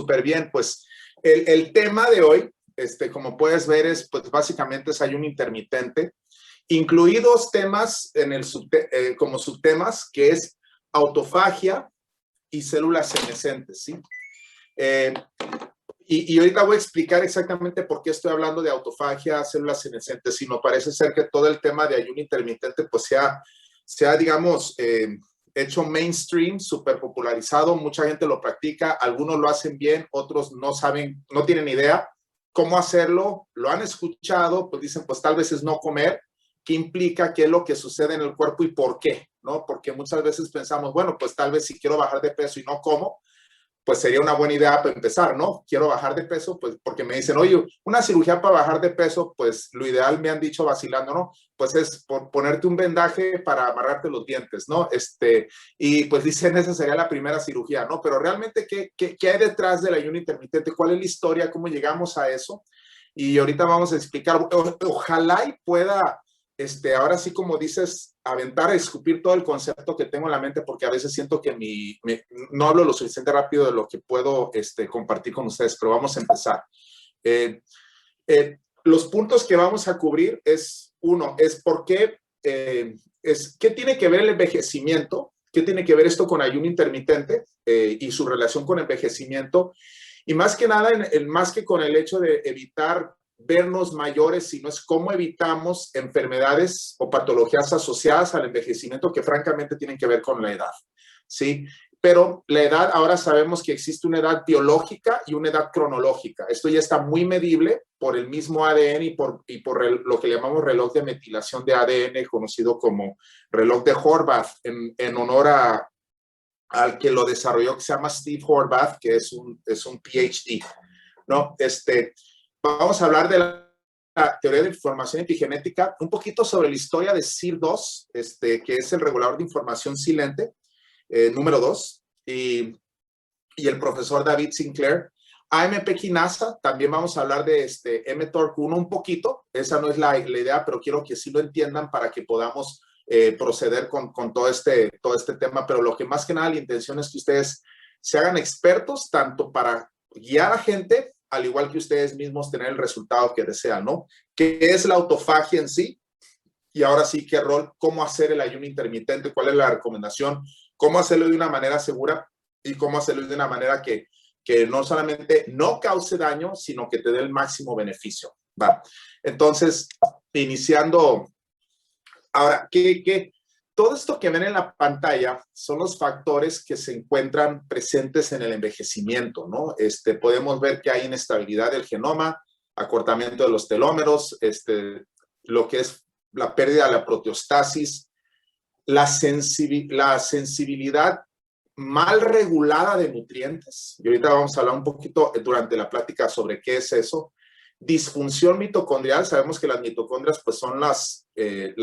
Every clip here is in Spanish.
súper bien. Pues el tema de hoy, como puedes ver, es pues básicamente es ayuno intermitente, incluidos temas en el como subtemas, que es autofagia y células senescentes, ¿sí? Y ahorita voy a explicar exactamente por qué estoy hablando de autofagia, células senescentes, sino parece ser que todo el tema de ayuno intermitente pues se ha digamos, hecho mainstream, súper popularizado, mucha gente lo practica, algunos lo hacen bien, otros no saben, no tienen idea cómo hacerlo, lo han escuchado, pues dicen, pues tal vez es no comer, qué implica, qué es lo que sucede en el cuerpo y por qué, ¿no? Porque muchas veces pensamos, bueno, pues tal vez si quiero bajar de peso y no como, pues sería una buena idea para empezar, ¿no? Quiero bajar de peso, pues porque me dicen, oye, una cirugía para bajar de peso, pues lo ideal me han dicho vacilando, ¿no? Pues es por ponerte un vendaje para amarrarte los dientes, ¿no? Y pues dicen, esa sería la primera cirugía, ¿no? Pero realmente, ¿qué hay detrás del ayuno intermitente? ¿Cuál es la historia? ¿Cómo llegamos a eso? Y ahorita vamos a explicar, ojalá y pueda, ahora sí como dices, aventar, escupir todo el concepto que tengo en la mente, porque a veces siento que no hablo lo suficiente rápido de lo que puedo compartir con ustedes, pero vamos a empezar. Los puntos que vamos a cubrir es, uno, es por qué, ¿qué tiene que ver el envejecimiento? ¿Qué tiene que ver esto con ayuno intermitente y su relación con envejecimiento? Y más que nada, más que con el hecho de evitar vernos mayores, sino es cómo evitamos enfermedades o patologías asociadas al envejecimiento que francamente tienen que ver con la edad, ¿sí? Pero la edad, ahora sabemos que existe una edad biológica y una edad cronológica. Esto ya está muy medible por el mismo ADN y por lo que llamamos reloj de metilación de ADN, conocido como reloj de Horvath, en honor al que lo desarrolló, que se llama Steve Horvath, que es un PhD, ¿no? Vamos a hablar de la teoría de información epigenética, un poquito sobre la historia de SIR2, que es el regulador de información silente, número 2, y el profesor David Sinclair. AMP quinasa, también vamos a hablar de mTORC1 un poquito, esa no es la idea, pero quiero que sí lo entiendan para que podamos proceder con todo este tema, pero lo que más que nada la intención es que ustedes se hagan expertos tanto para guiar a gente, al igual que ustedes mismos tener el resultado que desean, ¿no? ¿Qué es la autofagia en sí? Y ahora sí, ¿qué rol? ¿Cómo hacer el ayuno intermitente? ¿Cuál es la recomendación? ¿Cómo hacerlo de una manera segura? Y cómo hacerlo de una manera que no solamente no cause daño, sino que te dé el máximo beneficio. ¿Va? Entonces, iniciando. Ahora, todo esto que ven en la pantalla son los factores que se encuentran presentes en el envejecimiento, ¿no? Podemos ver que hay inestabilidad del genoma, acortamiento de los telómeros, lo que es la pérdida de la proteostasis, la sensibilidad mal regulada de nutrientes. Y ahorita vamos a hablar un poquito durante la plática sobre qué es eso. Disfunción mitocondrial, sabemos que las mitocondrias pues son las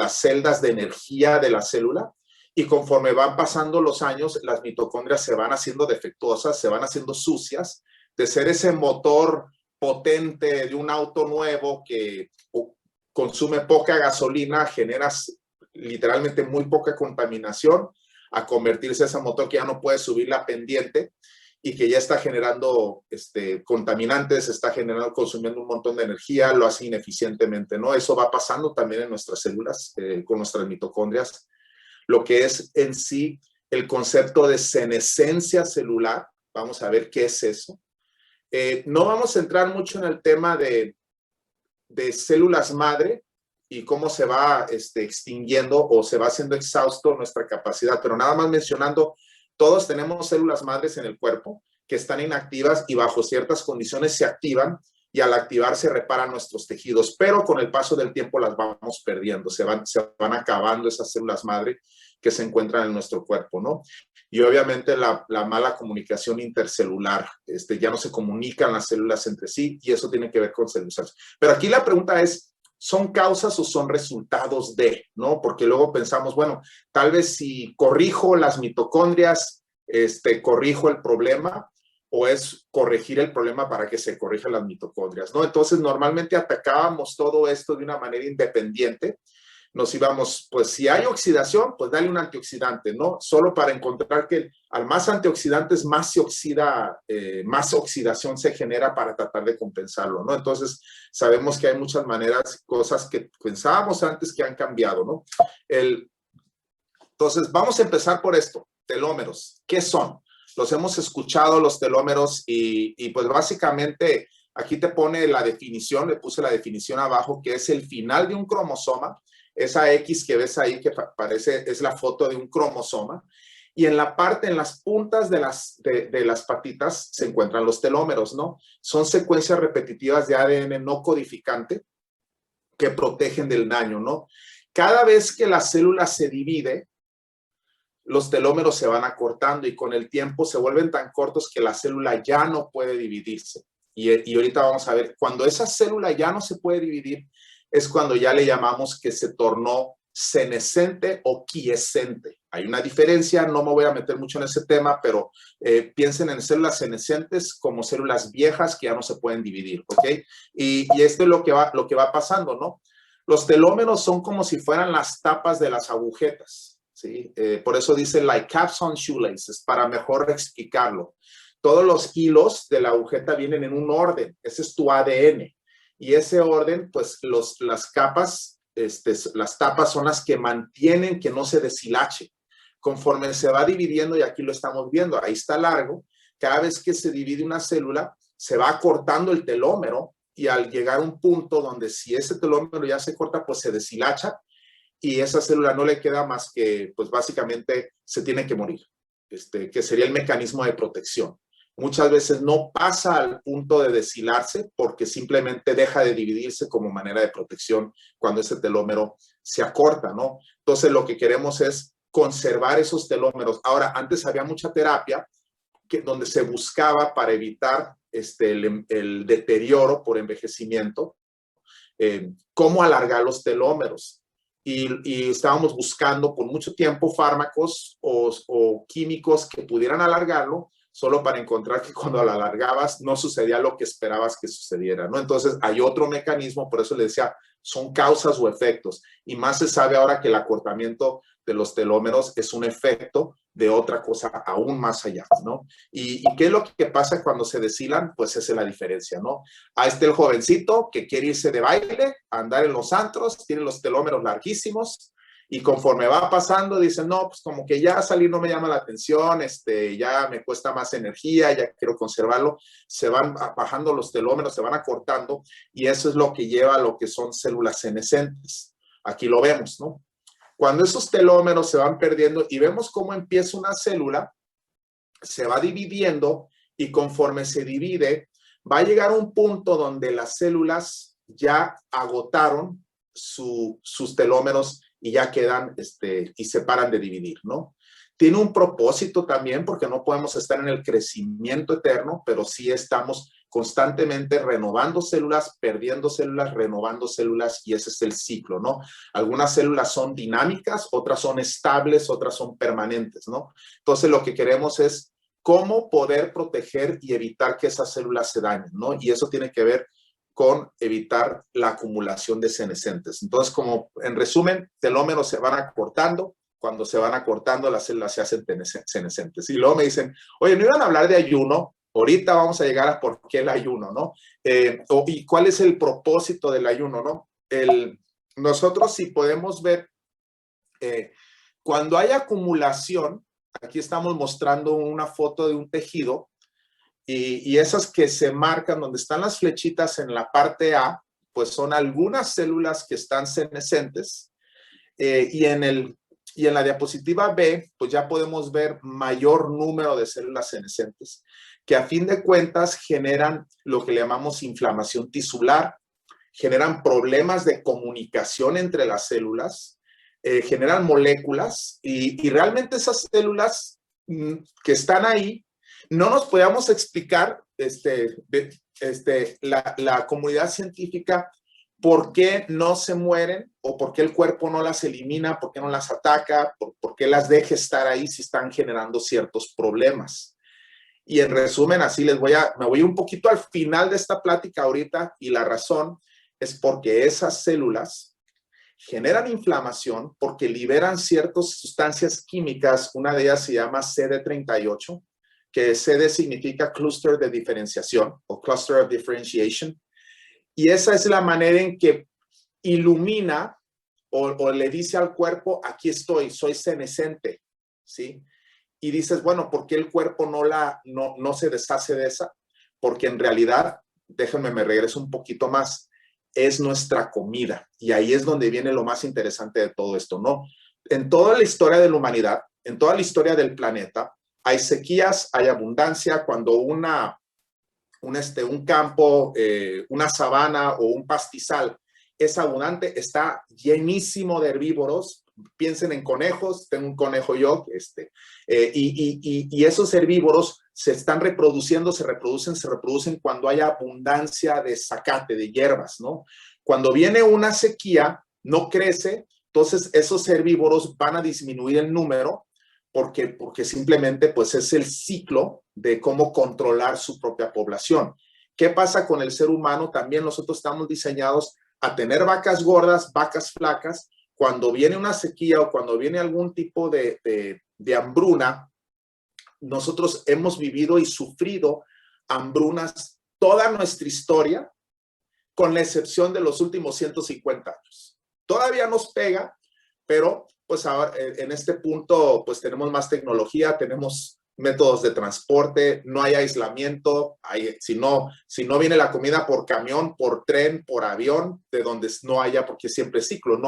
celdas de energía de la célula y conforme van pasando los años, las mitocondrias se van haciendo defectuosas, se van haciendo sucias, de ser ese motor potente de un auto nuevo que consume poca gasolina, genera literalmente muy poca contaminación, a convertirse en ese motor que ya no puede subir la pendiente y que ya está generando contaminantes, está consumiendo un montón de energía, lo hace ineficientemente, ¿no? Eso va pasando también en nuestras células, con nuestras mitocondrias. Lo que es en sí el concepto de senescencia celular, vamos a ver qué es eso. No vamos a entrar mucho en el tema de células madre y cómo se va extinguiendo o se va haciendo exhausto nuestra capacidad, pero nada más mencionando, todos tenemos células madres en el cuerpo que están inactivas y bajo ciertas condiciones se activan y al activarse reparan nuestros tejidos, pero con el paso del tiempo las vamos perdiendo, se van acabando esas células madre que se encuentran en nuestro cuerpo, ¿no? Y obviamente la mala comunicación intercelular, ya no se comunican las células entre sí y eso tiene que ver con células. Pero aquí la pregunta es, ¿son causas o son resultados de, ¿no? Porque luego pensamos, bueno, tal vez si corrijo las mitocondrias, corrijo el problema, o es corregir el problema para que se corrijan las mitocondrias, ¿no? Entonces, normalmente atacábamos todo esto de una manera independiente, nos íbamos, pues si hay oxidación, pues dale un antioxidante, ¿no? Solo para encontrar que al más antioxidantes, más se oxida, más oxidación se genera para tratar de compensarlo, ¿no? Entonces, sabemos que hay muchas maneras, cosas que pensábamos antes que han cambiado, ¿no? Entonces, vamos a empezar por esto, telómeros. ¿Qué son? Los hemos escuchado, los telómeros, y pues básicamente aquí te pone la definición, le puse la definición abajo, que es el final de un cromosoma. Esa X que ves ahí que parece, es la foto de un cromosoma. Y en la parte, en las puntas de las patitas se encuentran los telómeros, ¿no? Son secuencias repetitivas de ADN no codificante que protegen del daño, ¿no? Cada vez que la célula se divide, los telómeros se van acortando y con el tiempo se vuelven tan cortos que la célula ya no puede dividirse. Y ahorita vamos a ver, cuando esa célula ya no se puede dividir, es cuando ya le llamamos que se tornó senescente o quiescente. Hay una diferencia, no me voy a meter mucho en ese tema, pero piensen en células senescentes como células viejas que ya no se pueden dividir, ¿ok? Y esto es lo que va pasando, ¿no? Los telómeros son como si fueran las tapas de las agujetas, ¿sí? Por eso dice like caps on shoelaces, para mejor explicarlo. Todos los hilos de la agujeta vienen en un orden, ese es tu ADN. Y ese orden, pues las capas, las tapas son las que mantienen que no se deshilache. Conforme se va dividiendo, y aquí lo estamos viendo, ahí está largo, cada vez que se divide una célula, se va acortando el telómero y al llegar a un punto donde si ese telómero ya se corta, pues se deshilacha y esa célula no le queda más que, pues básicamente se tiene que morir, que sería el mecanismo de protección. Muchas veces no pasa al punto de deshilarse porque simplemente deja de dividirse como manera de protección cuando ese telómero se acorta, ¿no? Entonces lo que queremos es conservar esos telómeros. Ahora, antes había mucha terapia donde se buscaba para evitar el deterioro por envejecimiento, cómo alargar los telómeros. Y estábamos buscando por mucho tiempo fármacos o químicos que pudieran alargarlo, solo para encontrar que cuando la alargabas no sucedía lo que esperabas que sucediera, ¿no? Entonces hay otro mecanismo, por eso le decía, son causas o efectos. Y más se sabe ahora que el acortamiento de los telómeros es un efecto de otra cosa aún más allá, ¿no? ¿Y qué es lo que pasa cuando se deshilan? Pues esa es la diferencia, ¿no? Ahí está el jovencito que quiere irse de baile, a andar en los antros, tiene los telómeros larguísimos, y conforme va pasando, dicen, no, pues como que ya salir no me llama la atención, ya me cuesta más energía, ya quiero conservarlo, se van bajando los telómeros, se van acortando, y eso es lo que lleva a lo que son células senescentes. Aquí lo vemos, ¿no? Cuando esos telómeros se van perdiendo y vemos cómo empieza una célula, se va dividiendo y conforme se divide, va a llegar a un punto donde las células ya agotaron sus telómeros y ya quedan y se paran de dividir, ¿no? Tiene un propósito también porque no podemos estar en el crecimiento eterno, pero sí estamos constantemente renovando células, perdiendo células, renovando células y ese es el ciclo, ¿no? Algunas células son dinámicas, otras son estables, otras son permanentes, ¿no? Entonces lo que queremos es cómo poder proteger y evitar que esas células se dañen, ¿no? Y eso tiene que ver con evitar la acumulación de senescentes. Entonces, como en resumen, telómeros se van acortando, cuando se van acortando las células se hacen senescentes. Y luego me dicen, oye, ¿no iban a hablar de ayuno? Ahorita vamos a llegar a por qué el ayuno, ¿no? Y cuál es el propósito del ayuno, ¿no? Nosotros sí podemos ver, cuando hay acumulación, aquí estamos mostrando una foto de un tejido, y esas que se marcan donde están las flechitas en la parte A, pues son algunas células que están senescentes, y en la diapositiva B, pues ya podemos ver mayor número de células senescentes, que a fin de cuentas generan lo que le llamamos inflamación tisular, generan problemas de comunicación entre las células, generan moléculas, y realmente esas células que están ahí, no nos podíamos explicar la comunidad científica por qué no se mueren o por qué el cuerpo no las elimina, por qué no las ataca, por qué las deja estar ahí si están generando ciertos problemas. Y en resumen, así me voy un poquito al final de esta plática ahorita y la razón es porque esas células Generan inflamación porque liberan ciertas sustancias químicas. Una de ellas se llama CD38, que CD significa Cluster de Diferenciación o Cluster of Differentiation. Y esa es la manera en que ilumina o le dice al cuerpo, aquí estoy, soy senescente, ¿sí? Y dices, bueno, ¿por qué el cuerpo no se deshace de esa? Porque en realidad, déjenme, me regreso un poquito más, es nuestra comida. Y ahí es donde viene lo más interesante de todo esto, ¿no? En toda la historia de la humanidad, en toda la historia del planeta, hay sequías, hay abundancia. Cuando un campo, una sabana o un pastizal es abundante, está llenísimo de herbívoros. Piensen en conejos, tengo un conejo yo, y esos herbívoros se están reproduciendo, se reproducen cuando hay abundancia de zacate, de hierbas, ¿no? Cuando viene una sequía, no crece, entonces esos herbívoros van a disminuir el número porque simplemente pues es el ciclo de cómo controlar su propia población. ¿Qué pasa con el ser humano? También nosotros estamos diseñados a tener vacas gordas, vacas flacas. Cuando viene una sequía o cuando viene algún tipo de hambruna, nosotros hemos vivido y sufrido hambrunas toda nuestra historia, con la excepción de los últimos 150 años. Todavía nos pega, pero pues ahora en este punto pues tenemos más tecnología, tenemos métodos de transporte, no hay aislamiento, si no viene la comida por camión, por tren, por avión, de donde no haya, porque siempre es ciclo,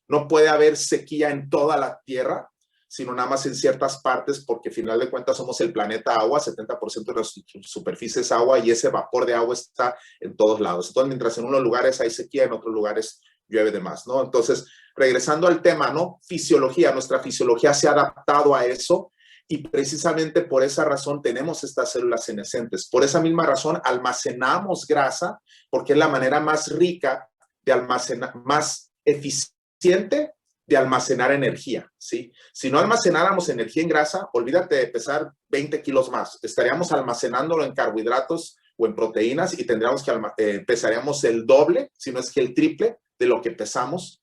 no puede haber sequía en toda la Tierra, sino nada más en ciertas partes, porque al final de cuentas somos el planeta agua, 70% de la superficie es agua y ese vapor de agua está en todos lados. Entonces, mientras en unos lugares hay sequía, en otros lugares llueve de más, ¿no? Entonces, regresando al tema, ¿no? Fisiología, nuestra fisiología se ha adaptado a eso y precisamente por esa razón tenemos estas células senescentes. Por esa misma razón almacenamos grasa, porque es la manera más rica de almacenar, más eficiente de almacenar energía, ¿sí? Si no almacenáramos energía en grasa, olvídate de pesar 20 kilos más. Estaríamos almacenándolo en carbohidratos o en proteínas y tendríamos que pesaríamos el doble, si no es que el triple de lo que pesamos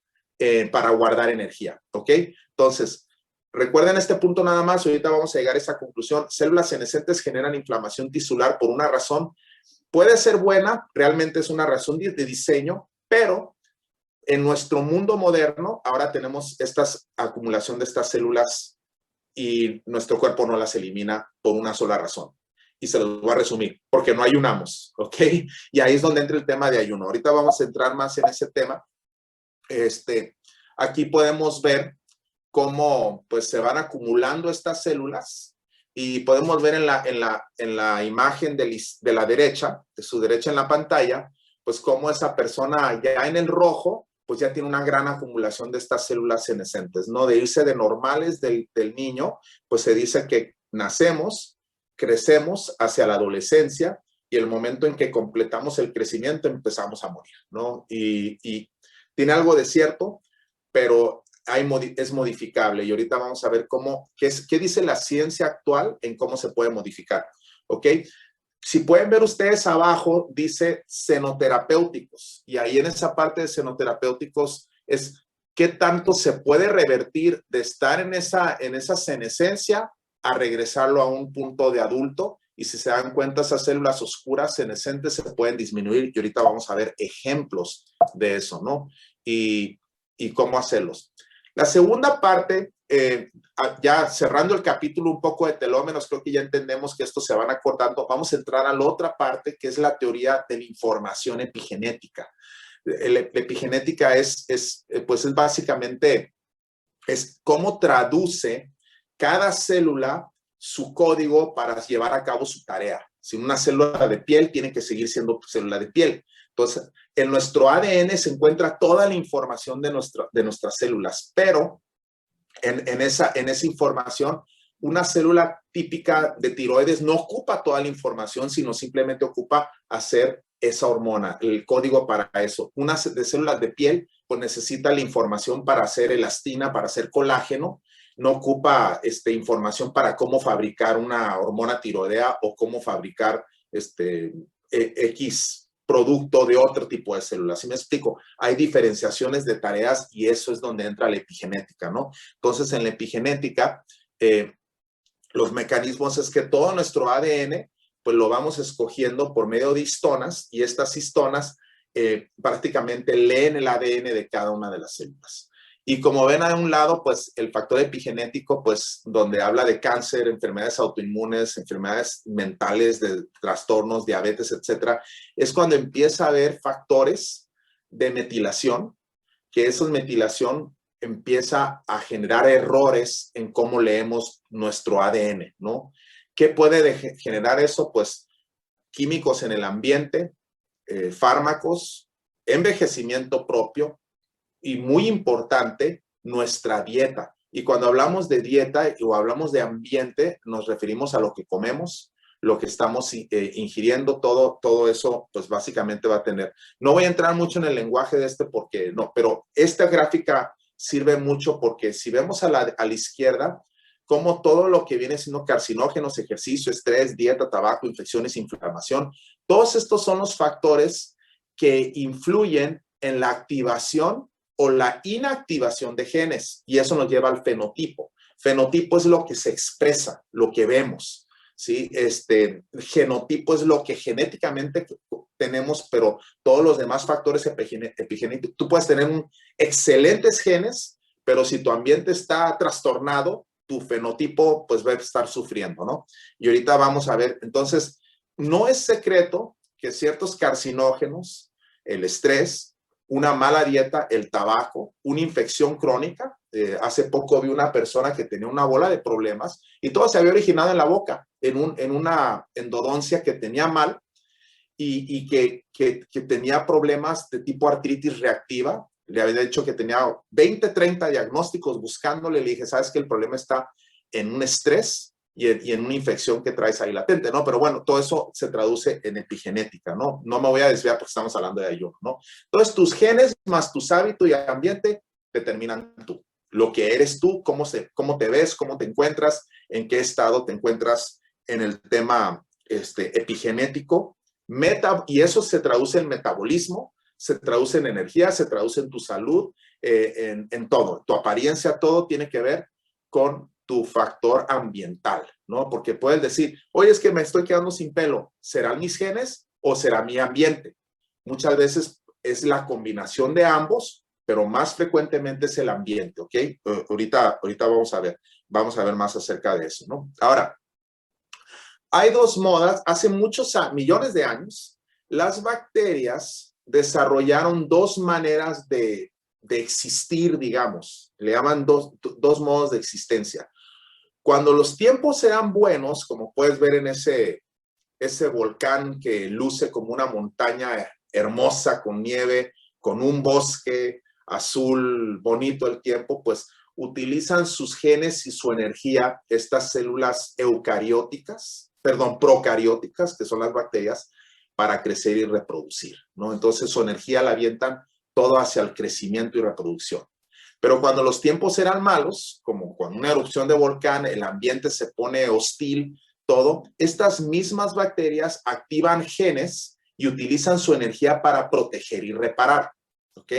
para guardar energía, ¿ok? Entonces, recuerden este punto nada más, ahorita vamos a llegar a esa conclusión. Células senescentes generan inflamación tisular por una razón, puede ser buena, realmente es una razón de diseño, pero en nuestro mundo moderno ahora tenemos esta acumulación de estas células y nuestro cuerpo no las elimina por una sola razón. Y se los voy a resumir, porque no ayunamos, ¿ok? Y ahí es donde entra el tema de ayuno. Ahorita vamos a entrar más en ese tema. Aquí podemos ver cómo pues se van acumulando estas células y podemos ver en la imagen de la derecha, de su derecha en la pantalla, pues cómo esa persona ya en el rojo pues ya tiene una gran acumulación de estas células senescentes, ¿no? De irse de normales del niño, pues se dice que nacemos, crecemos hacia la adolescencia y el momento en que completamos el crecimiento empezamos a morir, ¿no? Y tiene algo de cierto, pero es modificable y ahorita vamos a ver qué dice la ciencia actual en cómo se puede modificar, ¿ok? Si pueden ver ustedes abajo, dice senoterapéuticos. Y ahí en esa parte de senoterapéuticos es qué tanto se puede revertir de estar en esa senescencia a regresarlo a un punto de adulto. Y si se dan cuenta, esas células oscuras senescentes se pueden disminuir. Y ahorita vamos a ver ejemplos de eso, ¿no? Y cómo hacerlos. La segunda parte, ya cerrando el capítulo un poco de telómeros, creo que ya entendemos que estos se van acordando. Vamos a entrar a la otra parte, que es la teoría de la información epigenética. La epigenética es básicamente cómo traduce cada célula su código para llevar a cabo su tarea. Si una célula de piel tiene que seguir siendo célula de piel. Entonces, en nuestro ADN se encuentra toda la información de nuestras células, pero en esa información, una célula típica de tiroides no ocupa toda la información, sino simplemente ocupa hacer esa hormona, el código para eso. Una de células de piel, pues necesita la información para hacer elastina, para hacer colágeno, no ocupa información para cómo fabricar una hormona tiroidea o cómo fabricar X producto de otro tipo de células. ¿Sí me explico? Hay diferenciaciones de tareas y eso es donde entra la epigenética, ¿no? Entonces, en la epigenética, los mecanismos es que todo nuestro ADN, pues lo vamos escogiendo por medio de histonas y estas histonas prácticamente leen el ADN de cada una de las células. Y como ven a un lado, pues el factor epigenético, pues donde habla de cáncer, enfermedades autoinmunes, enfermedades mentales, de trastornos, diabetes, etcétera, es cuando empieza a haber factores de metilación, que esa metilación empieza a generar errores en cómo leemos nuestro ADN, ¿no? ¿Qué puede generar eso? Pues químicos en el ambiente, fármacos, envejecimiento propio, y muy importante, nuestra dieta. Y cuando hablamos de dieta o hablamos de ambiente, nos referimos a lo que comemos, lo que estamos ingiriendo, todo eso, pues básicamente va a tener. No voy a entrar mucho en el lenguaje de porque no, pero esta gráfica sirve mucho porque si vemos a la izquierda, como todo lo que viene siendo carcinógenos, ejercicio, estrés, dieta, tabaco, infecciones, inflamación, todos estos son los factores que influyen en la activación o la inactivación de genes, y eso nos lleva al fenotipo. Fenotipo es lo que se expresa, lo que vemos, ¿sí? Genotipo es lo que genéticamente tenemos, pero todos los demás factores epigenéticos, tú puedes tener excelentes genes, pero si tu ambiente está trastornado, tu fenotipo pues va a estar sufriendo, ¿no? Y ahorita vamos a ver, entonces, no es secreto que ciertos carcinógenos, el estrés, una mala dieta, el tabaco, una infección crónica. Hace poco vi una persona que tenía una bola de problemas y todo se había originado en la boca, en una endodoncia que tenía mal y que tenía problemas de tipo artritis reactiva. Le había dicho que tenía 20, 30 diagnósticos buscándole. Le dije, ¿sabes que el problema está en un estrés y en una infección que traes ahí latente, ¿no? Pero bueno, todo eso se traduce en epigenética, ¿no? No me voy a desviar porque estamos hablando de ayuno, ¿no? Entonces, tus genes más tus hábitos y ambiente determinan tú. Lo que eres tú, cómo te ves, cómo te encuentras, en qué estado te encuentras en el tema epigenético. Y eso se traduce en metabolismo, se traduce en energía, se traduce en tu salud, en todo. Tu apariencia, todo tiene que ver con tu factor ambiental, ¿no? Porque puedes decir, oye, es que me estoy quedando sin pelo. ¿Serán mis genes o será mi ambiente? Muchas veces es la combinación de ambos, pero más frecuentemente es el ambiente, ¿ok? Ahorita vamos a ver más acerca de eso, ¿no? Ahora, hay dos modas. Hace millones de años, las bacterias desarrollaron dos maneras de existir, digamos. Le llaman dos modos de existencia. Cuando los tiempos eran buenos, como puedes ver en ese volcán que luce como una montaña hermosa con nieve, con un bosque azul bonito el tiempo, pues utilizan sus genes y su energía, estas células procarióticas, que son las bacterias, para crecer y reproducir, ¿no? Entonces su energía la avientan todo hacia el crecimiento y reproducción. Pero cuando los tiempos eran malos, como con una erupción de volcán, el ambiente se pone hostil, todo, estas mismas bacterias activan genes y utilizan su energía para proteger y reparar, ¿ok?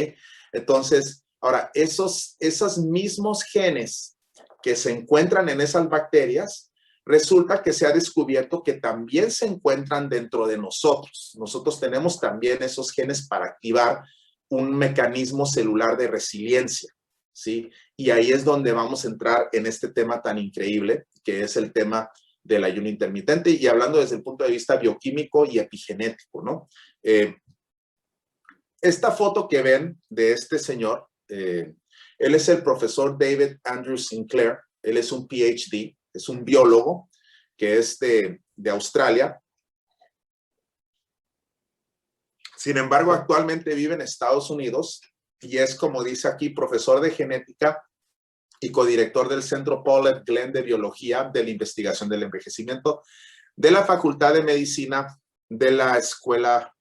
Entonces, ahora, esos mismos genes que se encuentran en esas bacterias, resulta que se ha descubierto que también se encuentran dentro de nosotros. Nosotros tenemos también esos genes para activar un mecanismo celular de resiliencia, ¿sí? Y ahí es donde vamos a entrar en este tema tan increíble, que es el tema del ayuno intermitente, y hablando desde el punto de vista bioquímico y epigenético, ¿no? Esta foto que ven de este señor, él es el profesor David Andrew Sinclair. Él es un PhD, es un biólogo que es de Australia. Sin embargo, actualmente vive en Estados Unidos y es, como dice aquí, profesor de genética y codirector del Centro Paul F. Glenn de Biología de la Investigación del Envejecimiento de la Facultad de Medicina de la Escuela,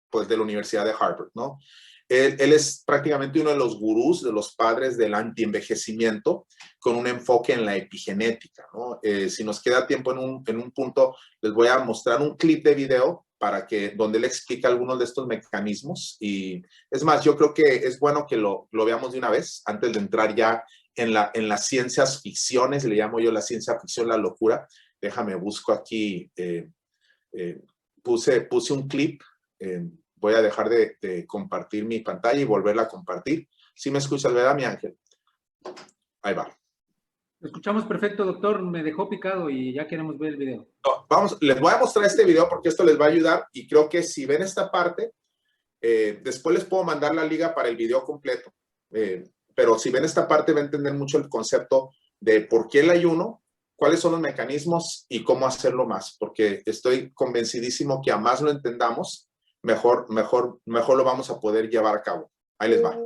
pues, de la Universidad de Harvard, ¿no? Él es prácticamente uno de los gurús, de los padres del antienvejecimiento, con un enfoque en la epigenética, ¿no? Si nos queda tiempo en un punto, les voy a mostrar un clip de video donde él explica algunos de estos mecanismos. Y es más, yo creo que es bueno que lo veamos de una vez, antes de entrar ya en las ciencias ficciones, le llamo yo la ciencia ficción, la locura. Déjame, busco aquí, puse un clip, voy a dejar de compartir mi pantalla y volverla a compartir. ¿Sí me escuchas, verdad, mi Ángel? Ahí va. Lo escuchamos perfecto, doctor. Me dejó picado y ya queremos ver el video. No, vamos, les voy a mostrar este video porque esto les va a ayudar y creo que si ven esta parte, después les puedo mandar la liga para el video completo. Pero si ven esta parte va a entender mucho el concepto de por qué el ayuno, cuáles son los mecanismos y cómo hacerlo más, porque estoy convencidísimo que a más lo entendamos, mejor lo vamos a poder llevar a cabo. Ahí les va.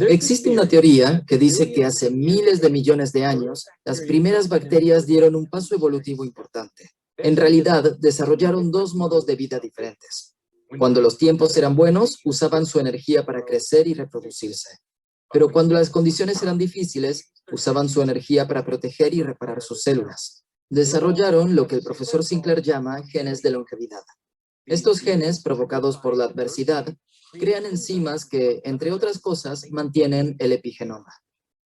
Existe una teoría que dice que hace miles de millones de años, las primeras bacterias dieron un paso evolutivo importante. En realidad, desarrollaron dos modos de vida diferentes. Cuando los tiempos eran buenos, usaban su energía para crecer y reproducirse. Pero cuando las condiciones eran difíciles, usaban su energía para proteger y reparar sus células. Desarrollaron lo que el profesor Sinclair llama genes de longevidad. Estos genes, provocados por la adversidad, crean enzimas que, entre otras cosas, mantienen el epigenoma.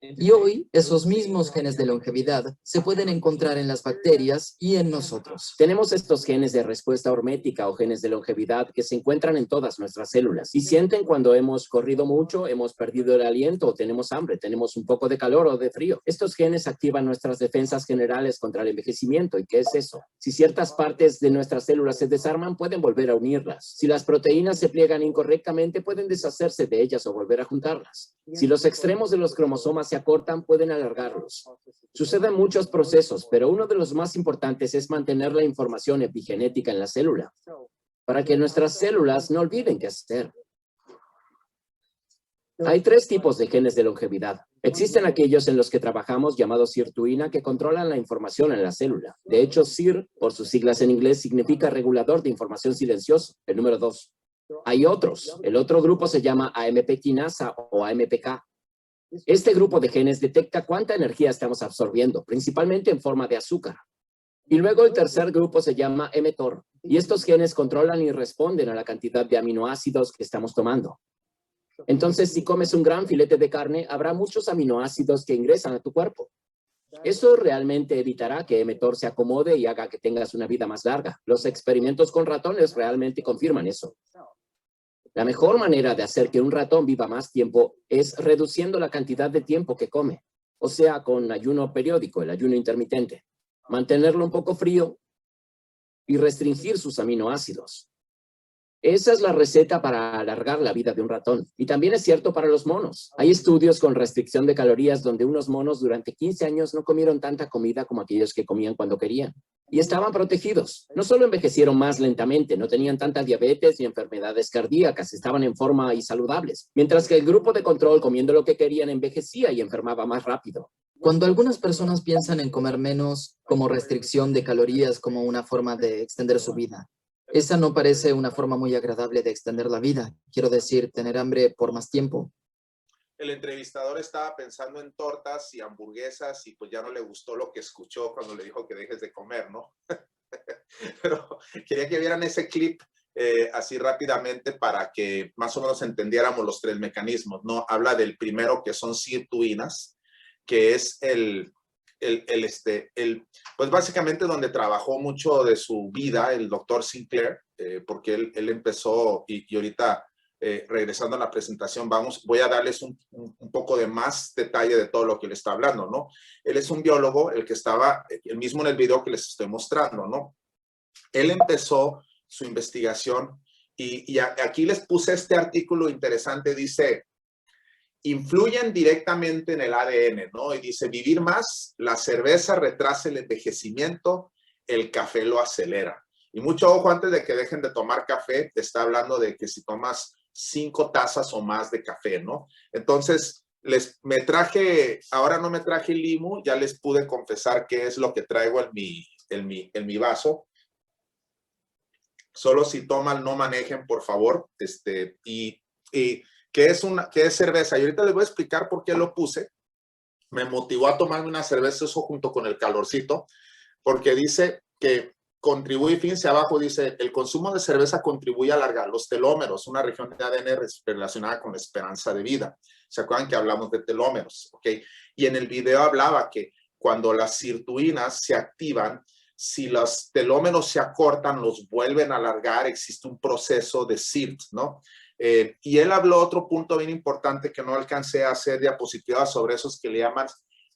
Y hoy, esos mismos genes de longevidad se pueden encontrar en las bacterias y en nosotros. Tenemos estos genes de respuesta hormética o genes de longevidad que se encuentran en todas nuestras células y sienten cuando hemos corrido mucho, hemos perdido el aliento o tenemos hambre, tenemos un poco de calor o de frío. Estos genes activan nuestras defensas generales contra el envejecimiento. ¿Y qué es eso? Si ciertas partes de nuestras células se desarman, pueden volver a unirlas. Si las proteínas se pliegan incorrectamente, pueden deshacerse de ellas o volver a juntarlas. Si los extremos de los cromosomas se acortan, pueden alargarlos. Suceden muchos procesos, pero uno de los más importantes es mantener la información epigenética en la célula, para que nuestras células no olviden qué hacer. Hay tres tipos de genes de longevidad. Existen aquellos en los que trabajamos llamados sirtuina que controlan la información en la célula. De hecho, SIR, por sus siglas en inglés, significa regulador de información silencioso, el número 2. Hay otros. El otro grupo se llama AMP quinasa o AMPK. Este grupo de genes detecta cuánta energía estamos absorbiendo, principalmente en forma de azúcar. Y luego el tercer grupo se llama mTOR, y estos genes controlan y responden a la cantidad de aminoácidos que estamos tomando. Entonces, si comes un gran filete de carne, habrá muchos aminoácidos que ingresan a tu cuerpo. Eso realmente evitará que mTOR se acomode y haga que tengas una vida más larga. Los experimentos con ratones realmente confirman eso. La mejor manera de hacer que un ratón viva más tiempo es reduciendo la cantidad de tiempo que come, o sea, con ayuno periódico, el ayuno intermitente. Mantenerlo un poco frío y restringir sus aminoácidos. Esa es la receta para alargar la vida de un ratón. Y también es cierto para los monos. Hay estudios con restricción de calorías donde unos monos durante 15 años no comieron tanta comida como aquellos que comían cuando querían. Y estaban protegidos. No solo envejecieron más lentamente, no tenían tanta diabetes ni enfermedades cardíacas, estaban en forma y saludables. Mientras que el grupo de control, comiendo lo que querían, envejecía y enfermaba más rápido. Cuando algunas personas piensan en comer menos como restricción de calorías como una forma de extender su vida, esa no parece una forma muy agradable de extender la vida. Quiero decir, tener hambre por más tiempo. El entrevistador estaba pensando en tortas y hamburguesas y pues ya no le gustó lo que escuchó cuando le dijo que dejes de comer, ¿no? Pero quería que vieran ese clip así rápidamente para que más o menos entendiéramos los tres mecanismos, ¿no? Habla del primero, que son sirtuinas, que es pues básicamente donde trabajó mucho de su vida el doctor Sinclair, porque él empezó y ahorita regresando a la presentación voy a darles un poco de más detalle de todo lo que le está hablando, ¿no? Él es un biólogo, el que estaba, el mismo en el video que les estoy mostrando, ¿no? Él empezó su investigación y aquí les puse este artículo interesante, dice: influyen directamente en el ADN, ¿no? Y dice, vivir más, la cerveza retrasa el envejecimiento, el café lo acelera. Y mucho ojo, antes de que dejen de tomar café, te está hablando de que si tomas 5 tazas o más de café, ¿no? Entonces, ahora no me traje el limo, ya les pude confesar qué es lo que traigo en mi vaso. Solo si toman, no manejen, por favor. ¿Qué es cerveza? Y ahorita les voy a explicar por qué lo puse. Me motivó a tomarme una cerveza, eso junto con el calorcito, porque dice que contribuye, fíjense abajo, dice, el consumo de cerveza contribuye a alargar los telómeros, una región de ADN relacionada con la esperanza de vida. ¿Se acuerdan que hablamos de telómeros? ¿Ok? Y en el video hablaba que cuando las sirtuinas se activan, si los telómeros se acortan, los vuelven a alargar, existe un proceso de SIRT, ¿no? Y él habló otro punto bien importante que no alcancé a hacer diapositivas sobre esos que le llaman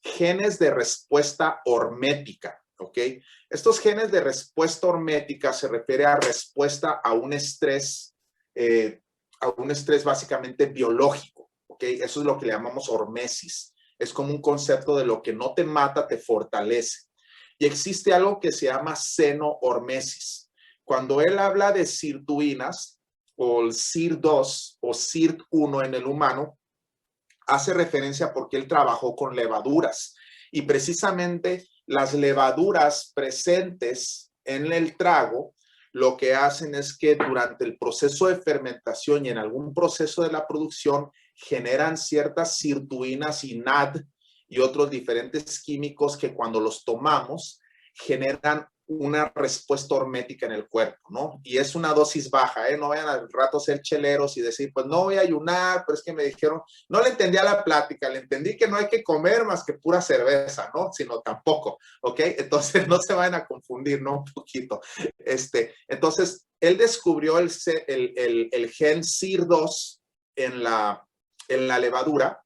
genes de respuesta hormética, ¿ok? Estos genes de respuesta hormética se refiere a respuesta a un estrés básicamente biológico, ¿ok? Eso es lo que le llamamos hormesis. Es como un concepto de lo que no te mata, te fortalece. Y existe algo que se llama seno-hormesis. Cuando él habla de sirtuinas, o el SIR2 o SIRT1 en el humano, hace referencia porque él trabajó con levaduras. Y precisamente las levaduras presentes en el trago, lo que hacen es que durante el proceso de fermentación y en algún proceso de la producción, generan ciertas sirtuinas y NAD y otros diferentes químicos que cuando los tomamos generan una respuesta hormética en el cuerpo, ¿no? Y es una dosis baja, ¿eh? No vayan al rato a ser cheleros y decir, pues no voy a ayunar, pero es que me dijeron, no le entendí a la plática, le entendí que no hay que comer más que pura cerveza, ¿no? Sino tampoco, ¿ok? Entonces no se vayan a confundir, ¿no? Un poquito. Entonces, él descubrió el gen SIR2 en la levadura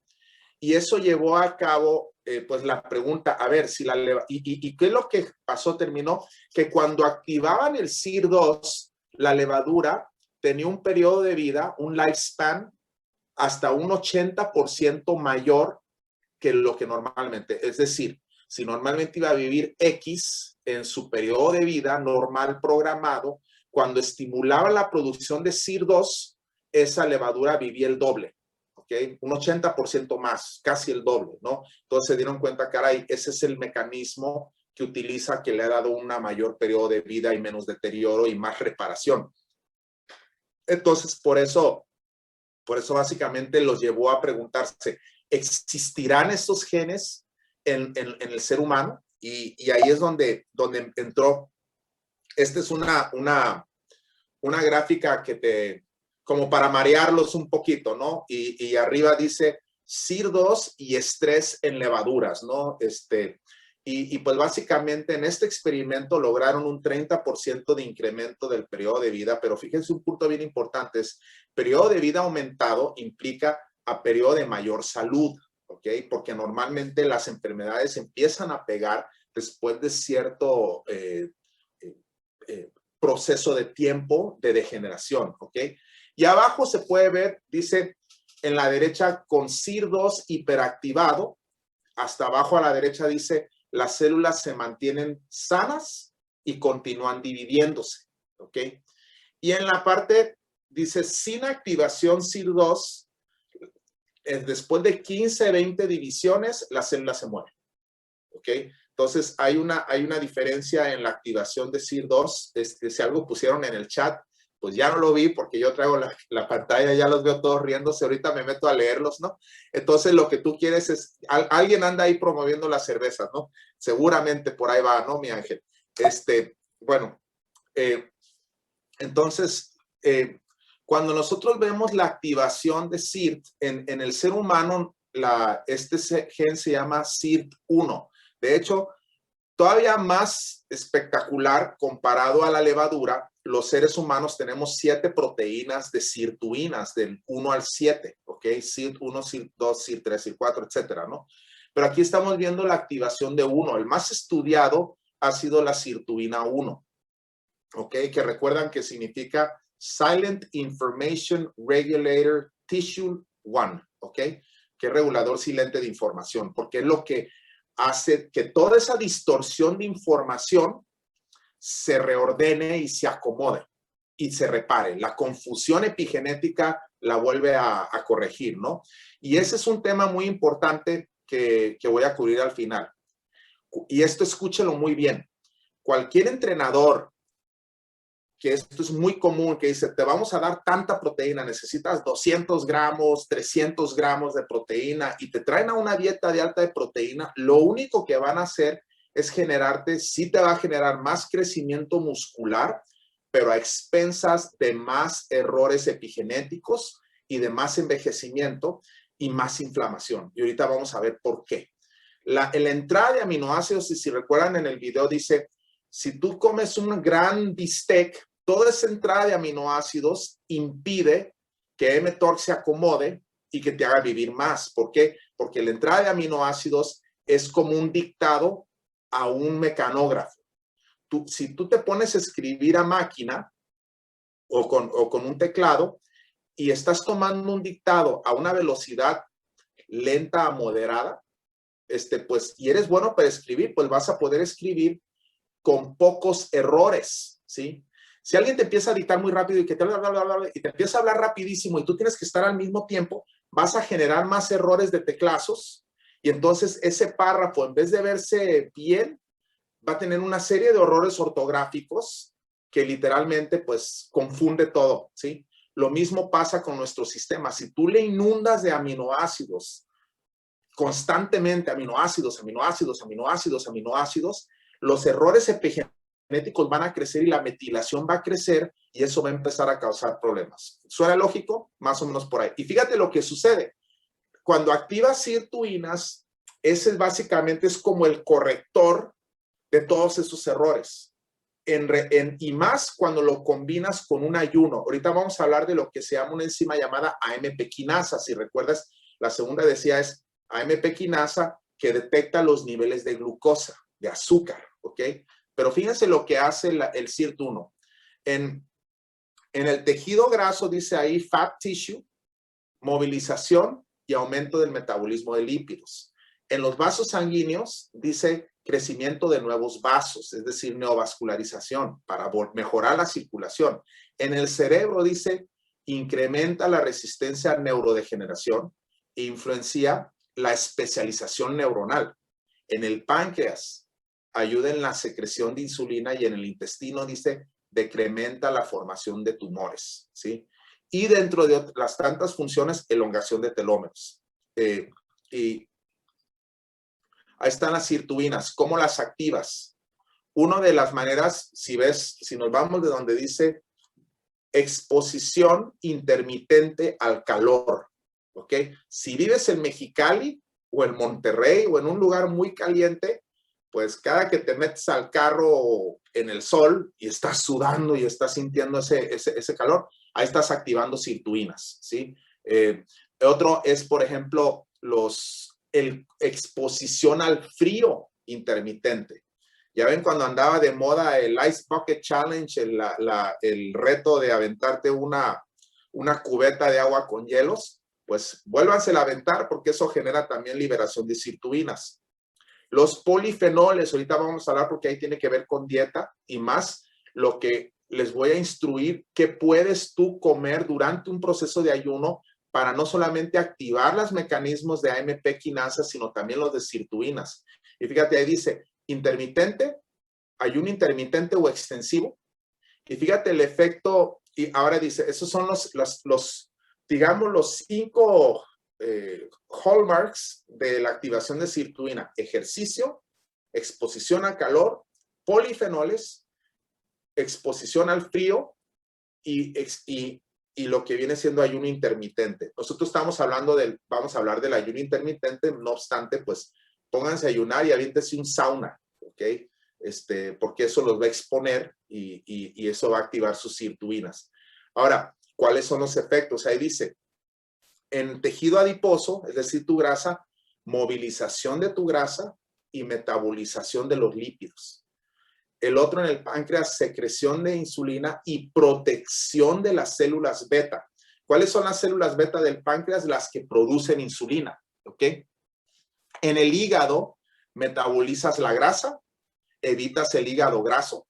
y eso llevó a cabo pues la pregunta, a ver, si ¿y qué es lo que pasó? Terminó que cuando activaban el SIR2, la levadura tenía un periodo de vida, un lifespan, hasta un 80% mayor que lo que normalmente, es decir, si normalmente iba a vivir X en su periodo de vida normal programado, cuando estimulaba la producción de SIR2, esa levadura vivía el doble. ¿Okay? Un 80% más, casi el doble, ¿no? Entonces se dieron cuenta, caray, ese es el mecanismo que utiliza, que le ha dado un mayor periodo de vida y menos deterioro y más reparación. Entonces, por eso básicamente los llevó a preguntarse, ¿existirán estos genes en el ser humano? Y ahí es donde entró. Esta es una gráfica que como para marearlos un poquito, ¿no? Y arriba dice SIR2 y estrés en levaduras, ¿no? Y pues básicamente en este experimento lograron un 30% de incremento del periodo de vida, pero fíjense un punto bien importante, es periodo de vida aumentado implica a periodo de mayor salud, ¿ok? Porque normalmente las enfermedades empiezan a pegar después de cierto proceso de tiempo de degeneración, ¿ok? Y abajo se puede ver, dice en la derecha con SIR2 hiperactivado, hasta abajo a la derecha dice las células se mantienen sanas y continúan dividiéndose, ¿ok? Y en la parte dice sin activación SIR2, después de 15, 20 divisiones, las células se mueren, ¿ok? Entonces hay una diferencia en la activación de SIR2, si algo pusieron en el chat, pues ya no lo vi porque yo traigo la pantalla, ya los veo todos riéndose, ahorita me meto a leerlos, ¿no? Entonces lo que tú quieres es, alguien anda ahí promoviendo las cervezas, ¿no? Seguramente por ahí va, ¿no, mi ángel? Bueno, entonces, cuando nosotros vemos la activación de SIRT en el ser humano, este gen se llama SIRT1. De hecho, todavía más espectacular comparado a la levadura, los seres humanos tenemos 7 proteínas de sirtuinas, del 1 al 7, ¿ok? SIRT1, SIRT2, SIRT3, SIRT4, etcétera, ¿no? Pero aquí estamos viendo la activación de 1. El más estudiado ha sido la sirtuina 1, ¿ok? Que recuerdan que significa Silent Information Regulator Tissue 1, ¿ok? Que es regulador silente de información, porque es lo que hace que toda esa distorsión de información se reordene y se acomode y se repare. La confusión epigenética la vuelve a corregir, ¿no? Y ese es un tema muy importante que voy a cubrir al final. Y esto escúchelo muy bien. Cualquier entrenador, que esto es muy común, que dice, te vamos a dar tanta proteína, necesitas 200 gramos, 300 gramos de proteína y te traen a una dieta de alta de proteína, lo único que van a hacer es generarte, sí te va a generar más crecimiento muscular, pero a expensas de más errores epigenéticos y de más envejecimiento y más inflamación. Y ahorita vamos a ver por qué. La entrada de aminoácidos, y si recuerdan en el video, dice, si tú comes un gran bistec, toda esa entrada de aminoácidos impide que mTOR se acomode y que te haga vivir más. ¿Por qué? Porque la entrada de aminoácidos es como un dictado a un mecanógrafo. Si tú te pones a escribir a máquina o con un teclado y estás tomando un dictado a una velocidad lenta a moderada, pues, y eres bueno para escribir, pues vas a poder escribir con pocos errores, ¿sí? Si alguien te empieza a dictar muy rápido y que te y te empieza a hablar rapidísimo y tú tienes que estar al mismo tiempo, vas a generar más errores de teclazos y entonces ese párrafo, en vez de verse bien, va a tener una serie de errores ortográficos que literalmente, pues, confunde todo, ¿sí? Lo mismo pasa con nuestro sistema. Si tú le inundas de aminoácidos constantemente, aminoácidos, los errores epigenéticos van a crecer y la metilación va a crecer y eso va a empezar a causar problemas. ¿Suena lógico? Más o menos por ahí. Y fíjate lo que sucede. Cuando activas sirtuinas, ese básicamente es como el corrector de todos esos errores. Y más cuando lo combinas con un ayuno. Ahorita vamos a hablar de lo que se llama una enzima llamada AMP quinasa. Si recuerdas, la segunda decía es AMP quinasa, que detecta los niveles de glucosa, de azúcar, ¿ok? Pero fíjense lo que hace el SIRT1. En el tejido graso dice ahí fat tissue, movilización y aumento del metabolismo de lípidos. En los vasos sanguíneos dice crecimiento de nuevos vasos, es decir, neovascularización para mejorar la circulación. En el cerebro dice incrementa la resistencia a neurodegeneración e influencia la especialización neuronal. En el páncreas ayuda en la secreción de insulina y en el intestino dice decrementa la formación de tumores, ¿sí? Y dentro de las tantas funciones, elongación de telómeros. Y ahí están las sirtuinas. ¿Cómo las activas? Una de las maneras, si nos vamos de donde dice exposición intermitente al calor, ¿ok? Si vives en Mexicali o en Monterrey o en un lugar muy caliente, pues cada que te metes al carro en el sol y estás sudando y estás sintiendo ese calor, ahí estás activando sirtuinas, ¿sí? Otro es, por ejemplo, exposición al frío intermitente. Ya ven cuando andaba de moda el Ice Bucket Challenge, el reto de aventarte una cubeta de agua con hielos, pues vuélvanse a aventar porque eso genera también liberación de sirtuinas. Los polifenoles, ahorita vamos a hablar porque ahí tiene que ver con dieta y más lo que les voy a instruir que puedes tú comer durante un proceso de ayuno para no solamente activar los mecanismos de AMP quinasa, sino también los de sirtuinas. Y fíjate, ahí dice intermitente, ayuno intermitente o extensivo. Y fíjate el efecto, y ahora dice, esos son digamos, los 5 hallmarks de la activación de sirtuina: ejercicio, exposición al calor, polifenoles, exposición al frío y lo que viene siendo ayuno intermitente. Nosotros vamos a hablar del ayuno intermitente, no obstante, pues pónganse a ayunar y aviéntense un sauna, ¿ok? Porque eso los va a exponer y eso va a activar sus sirtuinas. Ahora, ¿cuáles son los efectos? Ahí dice, en tejido adiposo, es decir, tu grasa, movilización de tu grasa y metabolización de los lípidos. El otro en el páncreas, secreción de insulina y protección de las células beta. ¿Cuáles son las células beta del páncreas? Las que producen insulina, ¿ok? En el hígado, metabolizas la grasa, evitas el hígado graso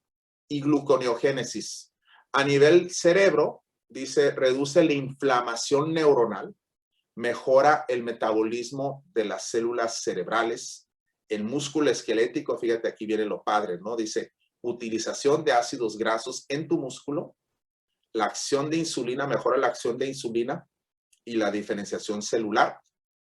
y gluconeogénesis. A nivel cerebro, dice, reduce la inflamación neuronal, mejora el metabolismo de las células cerebrales. El músculo esquelético, fíjate, aquí viene lo padre, ¿no? Dice, utilización de ácidos grasos en tu músculo, la acción de insulina, mejora la acción de insulina y la diferenciación celular.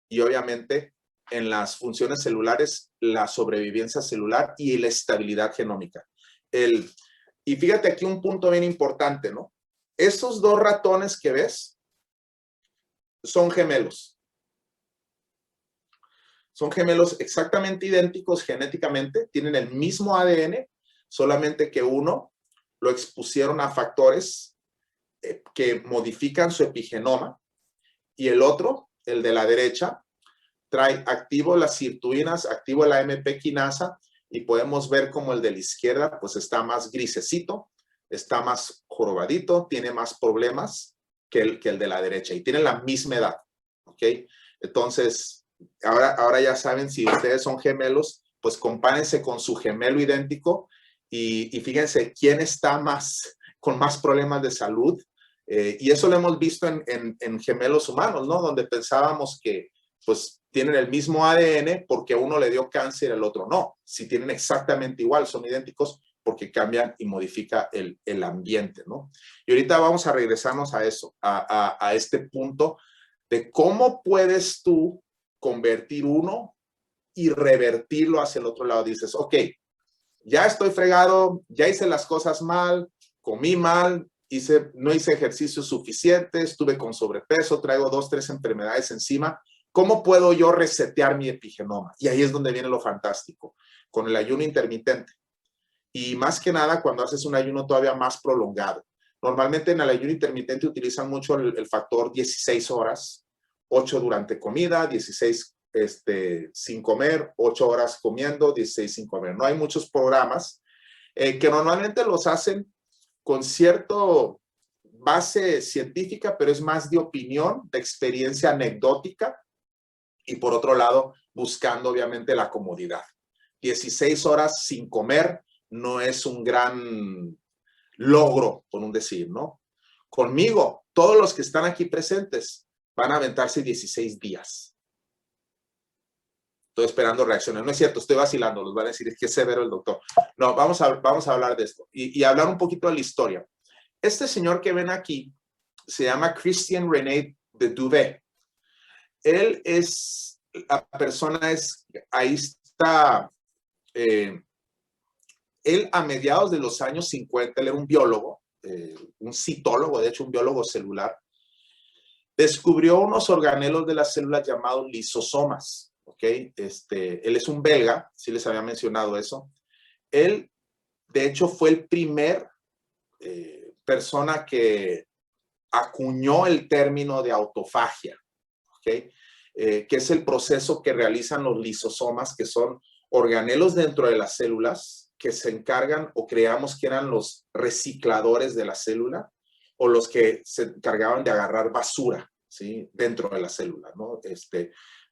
Y obviamente en las funciones celulares, la sobrevivencia celular y la estabilidad genómica. Y fíjate aquí un punto bien importante, ¿no? Estos dos ratones que ves son gemelos. Son gemelos exactamente idénticos genéticamente, tienen el mismo ADN, solamente que uno lo expusieron a factores que modifican su epigenoma y el otro, el de la derecha, trae activo las sirtuinas, activo la AMP quinasa y podemos ver como el de la izquierda pues está más grisecito, está más jorobadito, tiene más problemas que el de la derecha y tienen la misma edad, ¿ok? Entonces, ahora ya saben, si ustedes son gemelos, pues compárense con su gemelo idéntico y fíjense quién está con más problemas de salud. Y eso lo hemos visto en gemelos humanos, ¿no? Donde pensábamos que pues tienen el mismo ADN porque uno le dio cáncer y el otro no. Si tienen exactamente igual, son idénticos porque cambian y modifica el ambiente, ¿no? Y ahorita vamos a regresarnos a eso, a este punto de cómo puedes tú convertir uno y revertirlo hacia el otro lado. Dices, ok, ya estoy fregado, ya hice las cosas mal, comí mal, no hice ejercicio suficiente, estuve con sobrepeso, traigo 2, 3 enfermedades encima. ¿Cómo puedo yo resetear mi epigenoma? Y ahí es donde viene lo fantástico, con el ayuno intermitente. Y más que nada cuando haces un ayuno todavía más prolongado. Normalmente en el ayuno intermitente utilizan mucho el factor 16 horas, 8 durante comida, 16 sin comer, 8 horas comiendo, 16 sin comer. No hay muchos programas que normalmente los hacen con cierto base científica, pero es más de opinión, de experiencia anecdótica y por otro lado, buscando obviamente la comodidad. 16 horas sin comer no es un gran logro, por un decir, ¿no? Conmigo, todos los que están aquí presentes van a aventarse 16 días. Estoy esperando reacciones. No es cierto, estoy vacilando. Los van a decir, es que es severo el doctor. No, vamos a hablar de esto y hablar un poquito de la historia. Este señor que ven aquí se llama Christian René de Duvet. Él es, la persona es, ahí está, él a mediados de los años 50, él era un biólogo, un citólogo, de hecho un biólogo celular, descubrió unos organelos de las células llamados lisosomas, ¿ok? Él es un belga, si les había mencionado eso. Él, de hecho, fue el primer persona que acuñó el término de autofagia, ¿ok? Que es el proceso que realizan los lisosomas, que son organelos dentro de las células que se encargan o creamos que eran los recicladores de la célula o los que se encargaban de agarrar basura, ¿sí? Dentro de la célula, ¿no?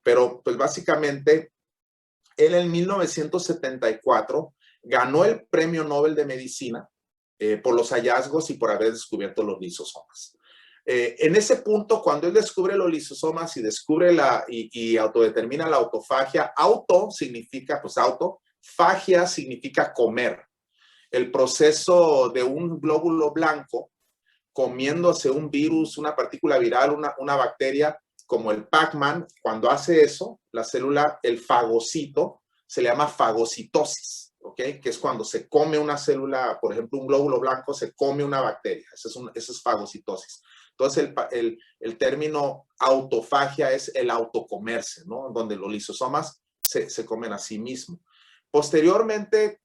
Pero pues básicamente él en 1974 ganó el Premio Nobel de Medicina por los hallazgos y por haber descubierto los lisosomas. En ese punto, cuando él descubre los lisosomas y descubre y autodetermina la autofagia, auto significa, pues auto, fagia significa comer. El proceso de un glóbulo blanco comiéndose un virus, una partícula viral, una bacteria, como el Pac-Man, cuando hace eso, la célula, el fagocito, se le llama fagocitosis, ¿ok? Que es cuando se come una célula, por ejemplo, un glóbulo blanco, se come una bacteria. Eso es fagocitosis. Entonces, el término autofagia es el autocomerse, ¿no? Donde los lisosomas se comen a sí mismos. Posteriormente,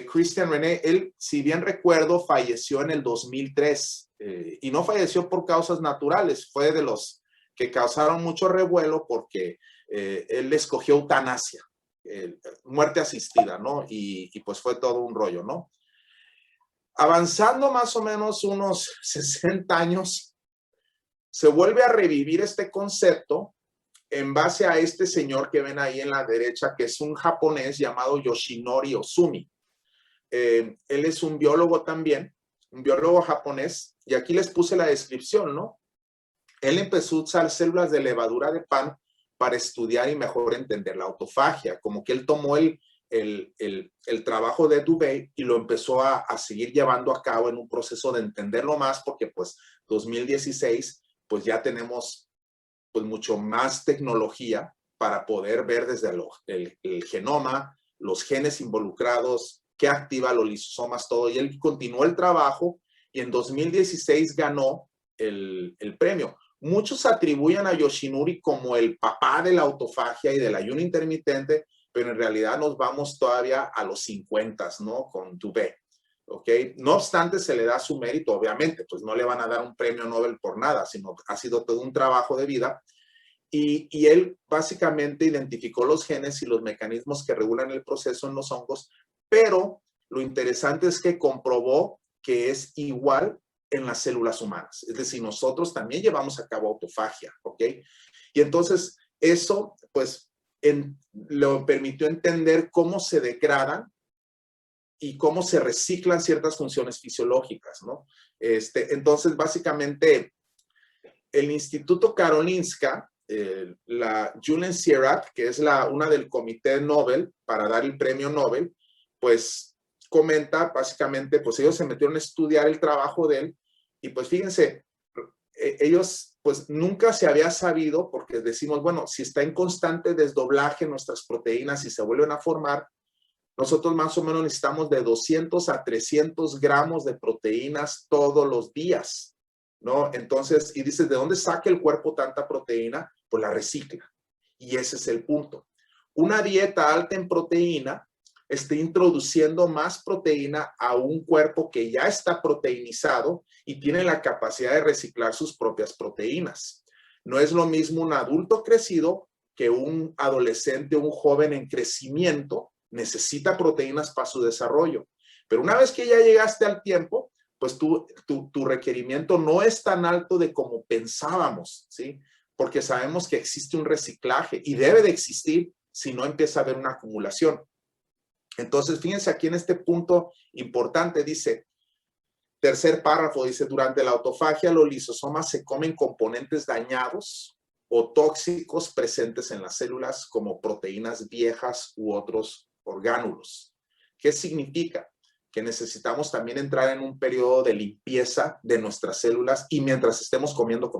Christian René, él, si bien recuerdo, falleció en el 2003 y no falleció por causas naturales, fue de los que causaron mucho revuelo porque él escogió eutanasia, muerte asistida, ¿no? Y pues fue todo un rollo, ¿no? Avanzando más o menos unos 60 años, se vuelve a revivir este concepto en base a este señor que ven ahí en la derecha, que es un japonés llamado Yoshinori Ozumi. Él es un biólogo también, un biólogo japonés, y aquí les puse la descripción, ¿no? Él empezó a usar células de levadura de pan para estudiar y mejor entender la autofagia, como que él tomó el trabajo de Duvet y lo empezó a seguir llevando a cabo en un proceso de entenderlo más, porque pues 2016, pues ya tenemos pues mucho más tecnología para poder ver desde el genoma, los genes involucrados, qué activa los lisosomas, todo. Y él continuó el trabajo y en 2016 ganó el premio. Muchos atribuyen a Yoshinori como el papá de la autofagia y del ayuno intermitente, pero en realidad nos vamos todavía a los 50, ¿no? Con Dubé, ¿ok? No obstante, se le da su mérito, obviamente, pues no le van a dar un premio Nobel por nada, sino ha sido todo un trabajo de vida. Y él básicamente identificó los genes y los mecanismos que regulan el proceso en los hongos, pero lo interesante es que comprobó que es igual en las células humanas. Es decir, nosotros también llevamos a cabo autofagia, ¿ok? Y entonces eso, pues, lo permitió entender cómo se degradan y cómo se reciclan ciertas funciones fisiológicas, ¿no? Entonces, básicamente, el Instituto Karolinska, la Julian Sierrat, que es una del Comité Nobel para dar el premio Nobel, pues comenta básicamente, pues ellos se metieron a estudiar el trabajo de él y pues fíjense, ellos pues nunca se había sabido, porque decimos, bueno, si está en constante desdoblaje nuestras proteínas y se vuelven a formar, nosotros más o menos necesitamos de 200 a 300 gramos de proteínas todos los días, ¿no? Entonces, y dices, ¿de dónde saca el cuerpo tanta proteína? Pues la recicla. Y ese es el punto. Una dieta alta en proteína está introduciendo más proteína a un cuerpo que ya está proteinizado y tiene la capacidad de reciclar sus propias proteínas. No es lo mismo un adulto crecido que un adolescente, un joven en crecimiento. Necesita proteínas para su desarrollo. Pero una vez que ya llegaste al tiempo, pues tu requerimiento no es tan alto de como pensábamos, ¿sí? Porque sabemos que existe un reciclaje y debe de existir si no empieza a haber una acumulación. Entonces, fíjense aquí en este punto importante, dice, tercer párrafo, dice, durante la autofagia los lisosomas se comen componentes dañados o tóxicos presentes en las células como proteínas viejas u otros orgánulos. ¿Qué significa? Que necesitamos también entrar en un periodo de limpieza de nuestras células y mientras estemos comiendo,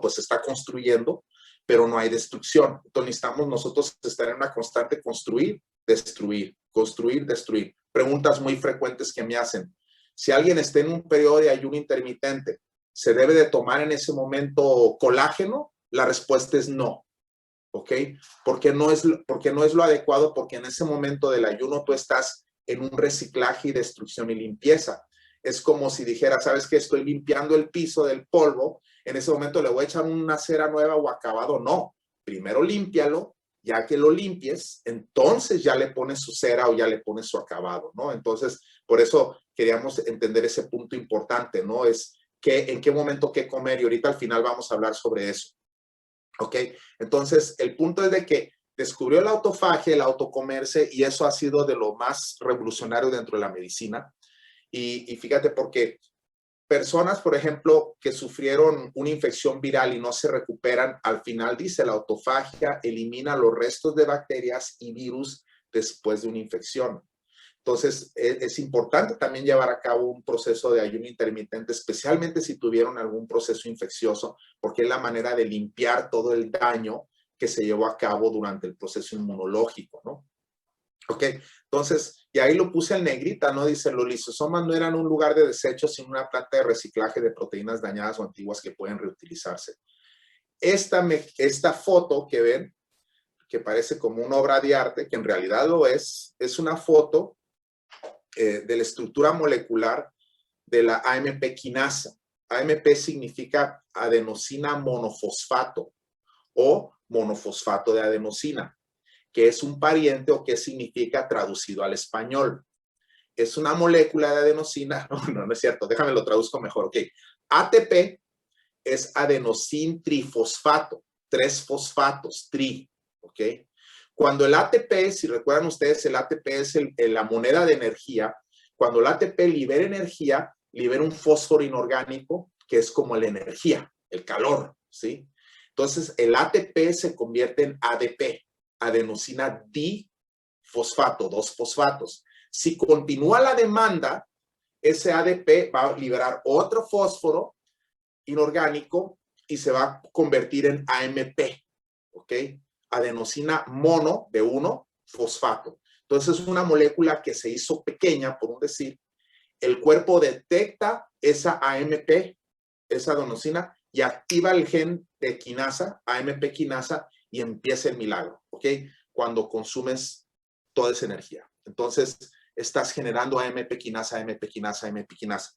pues se está construyendo, pero no hay destrucción. Entonces necesitamos nosotros estar en una constante construir, destruir, construir, destruir. Preguntas muy frecuentes que me hacen. Si alguien está en un periodo de ayuno intermitente, ¿se debe de tomar en ese momento colágeno? La respuesta es no. ¿Ok? Porque no es lo adecuado, porque en ese momento del ayuno tú estás en un reciclaje y destrucción y limpieza. Es como si dijera, ¿sabes qué? Estoy limpiando el piso del polvo, en ese momento le voy a echar una cera nueva o acabado. No, primero límpialo, ya que lo limpies, entonces ya le pones su cera o ya le pones su acabado, ¿no? Entonces, por eso queríamos entender ese punto importante, ¿no? Es en qué momento qué comer y ahorita al final vamos a hablar sobre eso. ¿Ok? Entonces, el punto es de que descubrió la autofagia, el autocomerse, y eso ha sido de lo más revolucionario dentro de la medicina. Y fíjate, porque personas, por ejemplo, que sufrieron una infección viral y no se recuperan, al final dice, la autofagia elimina los restos de bacterias y virus después de una infección. Entonces, es importante también llevar a cabo un proceso de ayuno intermitente, especialmente si tuvieron algún proceso infeccioso, porque es la manera de limpiar todo el daño que se llevó a cabo durante el proceso inmunológico, ¿no? Ok, entonces, y ahí lo puse en negrita, ¿no? Dice, los lisosomas no eran un lugar de desecho, sino una planta de reciclaje de proteínas dañadas o antiguas que pueden reutilizarse. Esta foto que ven, que parece como una obra de arte, que en realidad lo es una foto de la estructura molecular de la AMP quinasa. AMP significa adenosina monofosfato o monofosfato de adenosina, que es un pariente o que significa traducido al español. Es una molécula de adenosina, no es cierto, déjame lo traduzco mejor, ok. ATP es adenosin trifosfato, 3 fosfatos, tri, ok. Cuando el ATP, si recuerdan ustedes, el ATP es la moneda de energía. Cuando el ATP libera energía, libera un fósforo inorgánico que es como la energía, el calor, ¿sí? Entonces, el ATP se convierte en ADP, adenosina difosfato, 2 fosfatos. Si continúa la demanda, ese ADP va a liberar otro fósforo inorgánico y se va a convertir en AMP, ¿ok? adenosina mono de 1 fosfato. Entonces es una molécula que se hizo pequeña, por un decir. El cuerpo detecta esa AMP, esa adenosina, y activa el gen de quinasa, AMP quinasa, y empieza el milagro, ¿ok? Cuando consumes toda esa energía. Entonces, estás generando AMP quinasa, AMP quinasa, AMP quinasa.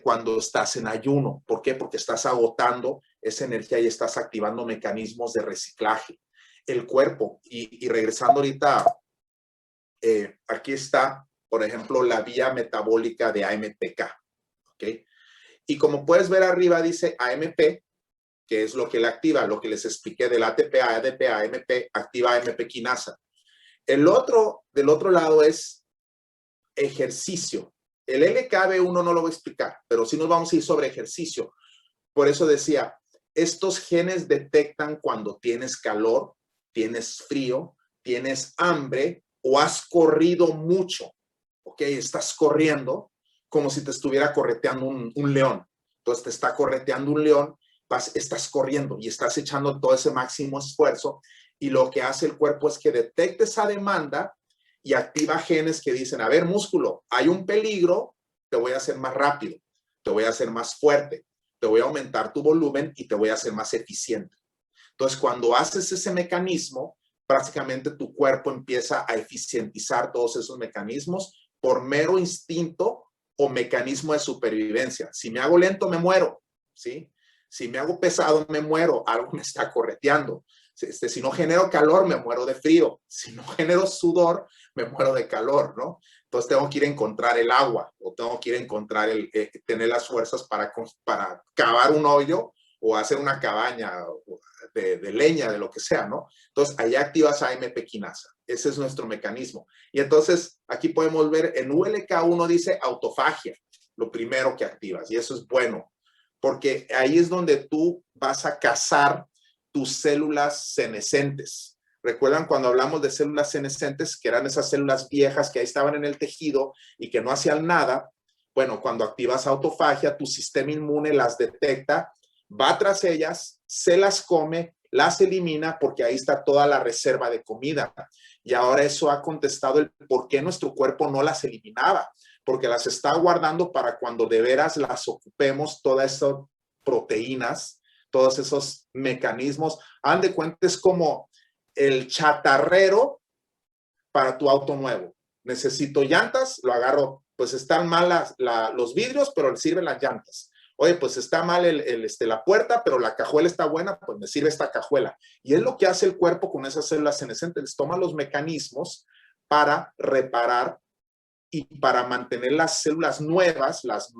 Cuando estás en ayuno. ¿Por qué? Porque estás agotando esa energía y estás activando mecanismos de reciclaje. El cuerpo, y regresando ahorita, aquí está, por ejemplo, la vía metabólica de AMPK, ¿ok? Y como puedes ver arriba dice AMP, que es lo que le activa, lo que les expliqué del ATP, ADP, AMP, activa AMP quinasa. Del otro lado es ejercicio. El LKB1 no lo voy a explicar, pero sí nos vamos a ir sobre ejercicio. Por eso decía, estos genes detectan cuando tienes calor, tienes frío, tienes hambre o has corrido mucho. ¿Ok? Estás corriendo como si te estuviera correteando un león. Entonces te está correteando un león, estás corriendo y estás echando todo ese máximo esfuerzo y lo que hace el cuerpo es que detecta esa demanda y activa genes que dicen, a ver, músculo, hay un peligro, te voy a hacer más rápido, te voy a hacer más fuerte, te voy a aumentar tu volumen y te voy a hacer más eficiente. Entonces, cuando haces ese mecanismo, prácticamente tu cuerpo empieza a eficientizar todos esos mecanismos por mero instinto o mecanismo de supervivencia. Si me hago lento, me muero, ¿sí? Si me hago pesado, me muero, algo me está correteando. Si no genero calor, me muero de frío. Si no genero sudor, me muero de calor, ¿no? Entonces tengo que ir a encontrar el agua o tengo que ir a encontrar tener las fuerzas para cavar un hoyo o hacer una cabaña de leña, de lo que sea, ¿no? Entonces, ahí activas AMP quinasa. Ese es nuestro mecanismo. Y entonces, aquí podemos ver, en ULK1 dice autofagia, lo primero que activas. Y eso es bueno, porque ahí es donde tú vas a cazar tus células senescentes. ¿Recuerdan cuando hablamos de células senescentes, que eran esas células viejas que ahí estaban en el tejido y que no hacían nada? Bueno, cuando activas autofagia, tu sistema inmune las detecta, va tras ellas, se las come, las elimina porque ahí está toda la reserva de comida. Y ahora eso ha contestado el por qué nuestro cuerpo no las eliminaba, porque las está guardando para cuando de veras las ocupemos, todas esas proteínas, todos esos mecanismos. Hagan de cuenta, es como el chatarrero para tu auto nuevo. Necesito llantas, lo agarro, pues están mal los vidrios, pero le sirven las llantas. Oye, pues está mal la puerta, pero la cajuela está buena, pues me sirve esta cajuela. Y es lo que hace el cuerpo con esas células senescentes. Toma los mecanismos para reparar y para mantener las células nuevas, las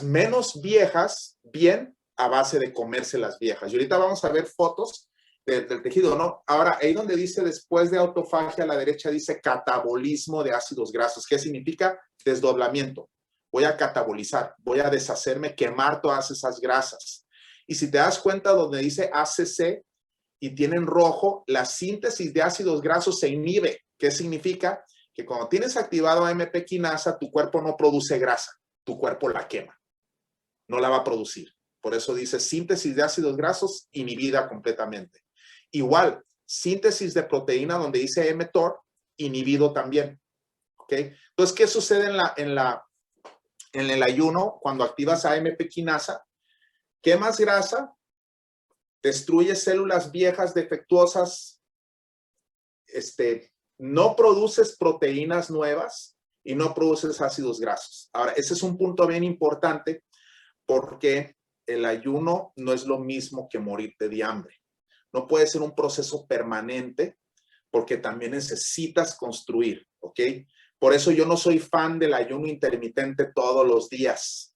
menos viejas, bien a base de comerse las viejas. Y ahorita vamos a ver fotos del tejido, ¿no? Ahora, ahí donde dice después de autofagia, a la derecha dice catabolismo de ácidos grasos. ¿Qué significa? Desdoblamiento. Voy a catabolizar, voy a deshacerme, quemar todas esas grasas. Y si te das cuenta donde dice ACC y tiene en rojo, la síntesis de ácidos grasos se inhibe. ¿Qué significa? Que cuando tienes activado AMP quinasa, tu cuerpo no produce grasa, tu cuerpo la quema, no la va a producir. Por eso dice síntesis de ácidos grasos inhibida completamente. Igual, síntesis de proteína donde dice mTOR, inhibido también. ¿Ok? Entonces, ¿qué sucede en el ayuno cuando activas AMP quinasa? Quemas grasa, destruyes células viejas defectuosas, no produces proteínas nuevas y no produces ácidos grasos. Ahora, ese es un punto bien importante porque el ayuno no es lo mismo que morirte de hambre. No puede ser un proceso permanente porque también necesitas construir, ¿ok? Por eso yo no soy fan del ayuno intermitente todos los días.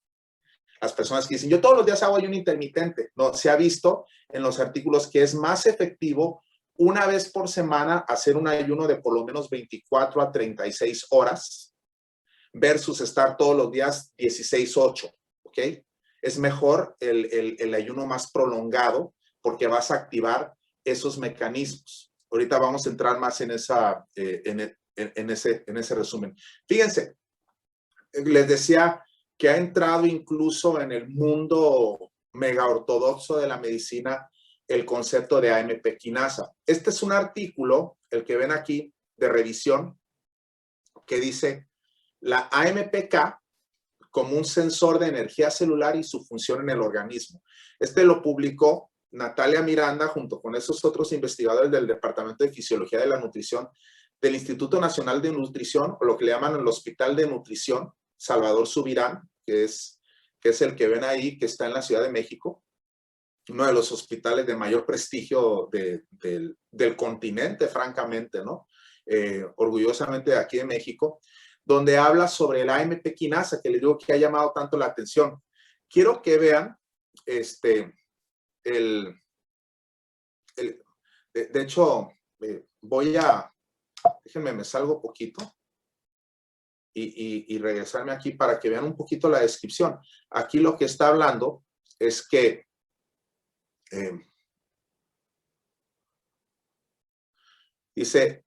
Las personas que dicen, yo todos los días hago ayuno intermitente. No, se ha visto en los artículos que es más efectivo una vez por semana hacer un ayuno de por lo menos 24 a 36 horas versus estar todos los días 16-8, ¿ok? Es mejor el ayuno más prolongado porque vas a activar esos mecanismos. Ahorita vamos a entrar más en ese resumen. Fíjense, les decía que ha entrado incluso en el mundo mega ortodoxo de la medicina el concepto de AMP quinasa. Este es un artículo, el que ven aquí, de revisión, que dice la AMPK como un sensor de energía celular y su función en el organismo. Este lo publicó Natalia Miranda junto con esos otros investigadores del Departamento de Fisiología de la Nutrición del Instituto Nacional de Nutrición, o lo que le llaman el Hospital de Nutrición Salvador Subirán, que es el que ven ahí, que está en la Ciudad de México, uno de los hospitales de mayor prestigio del continente, francamente, ¿no? Orgullosamente de aquí de México, donde habla sobre la AMP quinasa, que les digo que ha llamado tanto la atención. Quiero que vean, de hecho, déjenme, me salgo poquito y regresarme aquí para que vean un poquito la descripción. Aquí lo que está hablando es que dice,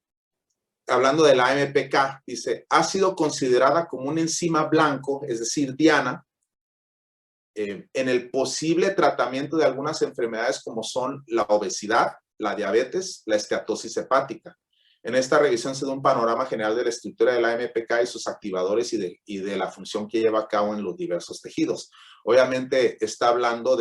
hablando de la AMPK, dice, ha sido considerada como una enzima blanco, es decir, diana, en el posible tratamiento de algunas enfermedades como son la obesidad, la diabetes, la esteatosis hepática. En esta revisión se da un panorama general de la estructura de la AMPK y sus activadores y de la función que lleva a cabo en los diversos tejidos. Obviamente está hablando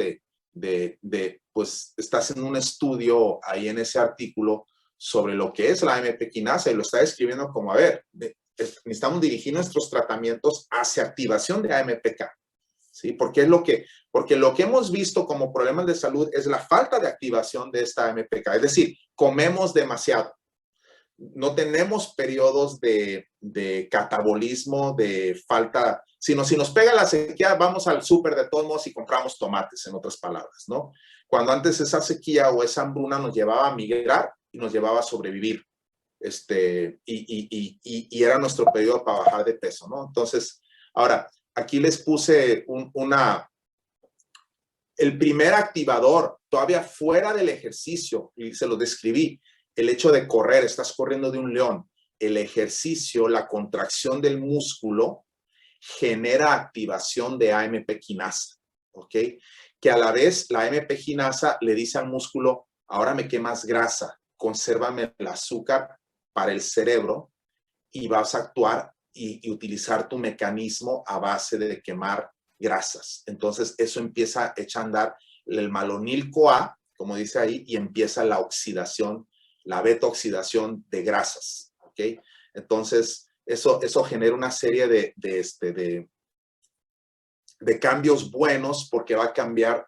pues está haciendo un estudio ahí en ese artículo sobre lo que es la AMP quinasa y lo está describiendo como, a ver, necesitamos dirigir nuestros tratamientos hacia activación de AMPK, ¿sí? Porque lo que hemos visto como problemas de salud es la falta de activación de esta AMPK, es decir, comemos demasiado. No tenemos periodos de catabolismo, de falta, sino si nos pega la sequía, vamos al súper de todos modos y compramos tomates, en otras palabras, ¿no? Cuando antes esa sequía o esa hambruna nos llevaba a migrar y nos llevaba a sobrevivir, y era nuestro periodo para bajar de peso, ¿no? Entonces, ahora, aquí les puse el primer activador, todavía fuera del ejercicio, y se lo describí. El hecho de correr, estás corriendo de un león, el ejercicio, la contracción del músculo genera activación de AMP quinasa, ¿ok? Que a la vez la AMP quinasa le dice al músculo, ahora me quemas grasa, consérvame el azúcar para el cerebro y vas a actuar y utilizar tu mecanismo a base de quemar grasas. Entonces eso empieza a echar a andar el malonil-CoA, como dice ahí, y empieza la oxidación, la beta-oxidación de grasas, ¿ok? Entonces, eso genera una serie de cambios buenos porque va a cambiar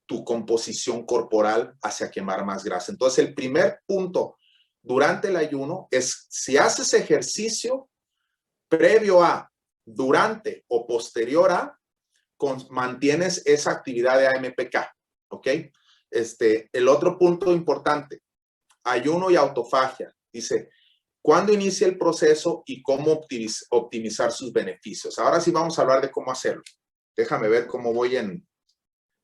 tu composición corporal hacia quemar más grasa. Entonces, el primer punto durante el ayuno es si haces ejercicio previo a, durante o posterior a, mantienes esa actividad de AMPK, ¿ok? El otro punto importante, ayuno y autofagia. Dice, ¿cuándo inicia el proceso y cómo optimizar sus beneficios? Ahora sí vamos a hablar de cómo hacerlo. Déjame ver cómo voy en...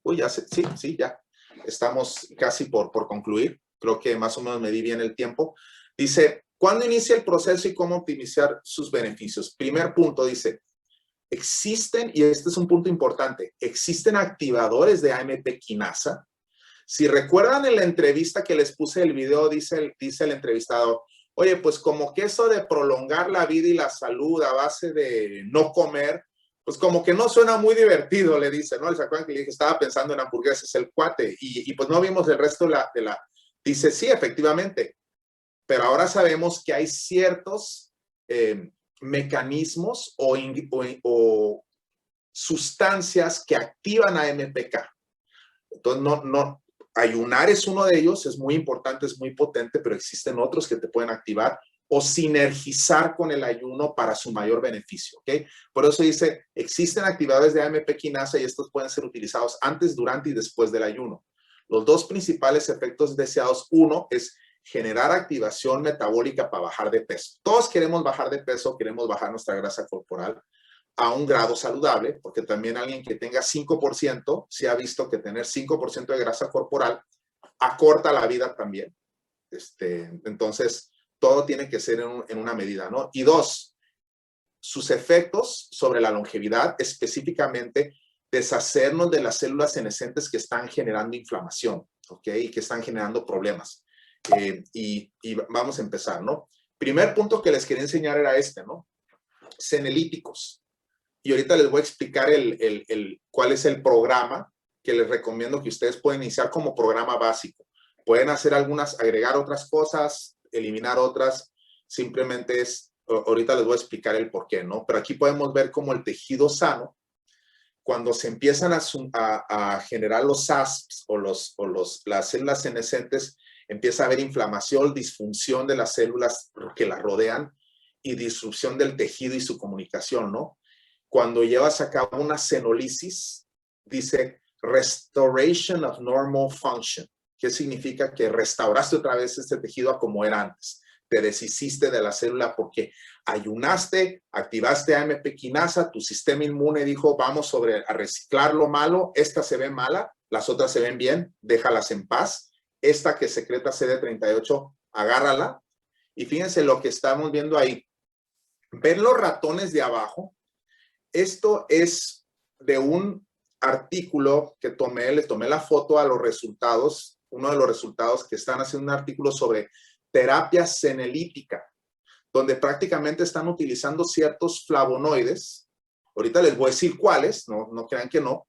Uy, ya sé, sí, ya. Estamos casi por concluir. Creo que más o menos me di bien el tiempo. Dice, ¿cuándo inicia el proceso y cómo optimizar sus beneficios? Primer punto, dice, existen, y este es un punto importante, existen activadores de AMP quinasa. Si recuerdan en la entrevista que les puse el video, dice el entrevistador, oye, pues como que eso de prolongar la vida y la salud a base de no comer, pues como que no suena muy divertido, le dice, ¿no? ¿Se acuerdan que le dije, estaba pensando en hamburguesas, el cuate, y pues no vimos el resto de la... Dice, sí, efectivamente, pero ahora sabemos que hay ciertos mecanismos o sustancias que activan a AMPK. Entonces, ayunar es uno de ellos, es muy importante, es muy potente, pero existen otros que te pueden activar o sinergizar con el ayuno para su mayor beneficio, ¿ok? Por eso dice, existen activadores de AMP quinasa y estos pueden ser utilizados antes, durante y después del ayuno. Los dos principales efectos deseados, uno es generar activación metabólica para bajar de peso. Todos queremos bajar de peso, queremos bajar nuestra grasa corporal a un grado saludable, porque también alguien que tenga 5%, se ha visto que tener 5% de grasa corporal acorta la vida también. Entonces, todo tiene que ser en una medida, ¿no? Y dos, sus efectos sobre la longevidad, específicamente deshacernos de las células senescentes que están generando inflamación. ¿ok? Y que están generando problemas. Y vamos a empezar, ¿no? Primer punto que les quería enseñar era este, ¿no? Senelíticos. Y ahorita les voy a explicar cuál es el programa que les recomiendo que ustedes pueden iniciar como programa básico. Pueden hacer agregar otras cosas, eliminar otras. Simplemente ahorita les voy a explicar el por qué, ¿no? Pero aquí podemos ver cómo el tejido sano, cuando se empiezan a generar los ASPs o las células senescentes, empieza a haber inflamación, disfunción de las células que las rodean y disrupción del tejido y su comunicación, ¿no? Cuando llevas a cabo una senolisis, dice restoration of normal function. ¿Qué significa? Que restauraste otra vez este tejido a como era antes. Te deshiciste de la célula porque ayunaste, activaste AMP quinasa, tu sistema inmune dijo, vamos a reciclar lo malo, esta se ve mala, las otras se ven bien, déjalas en paz. Esta que secreta CD38, agárrala. Y fíjense lo que estamos viendo ahí. ¿Ven los ratones de abajo? Esto es de un artículo que le tomé la foto a los resultados, uno de los resultados que están haciendo un artículo sobre terapia senelítica, donde prácticamente están utilizando ciertos flavonoides. Ahorita les voy a decir cuáles, no crean que no.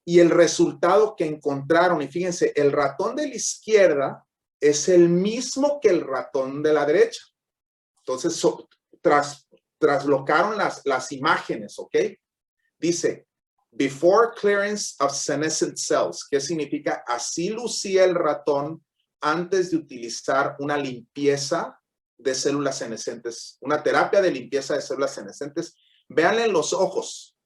Y el resultado que encontraron, y fíjense, el ratón de la izquierda es el mismo que el ratón de la derecha. Entonces, traslocaron las imágenes, ¿ok? Dice, before clearance of senescent cells. ¿Qué significa? Así lucía el ratón antes de utilizar una limpieza de células senescentes, una terapia de limpieza de células senescentes. Véanle en los ojos,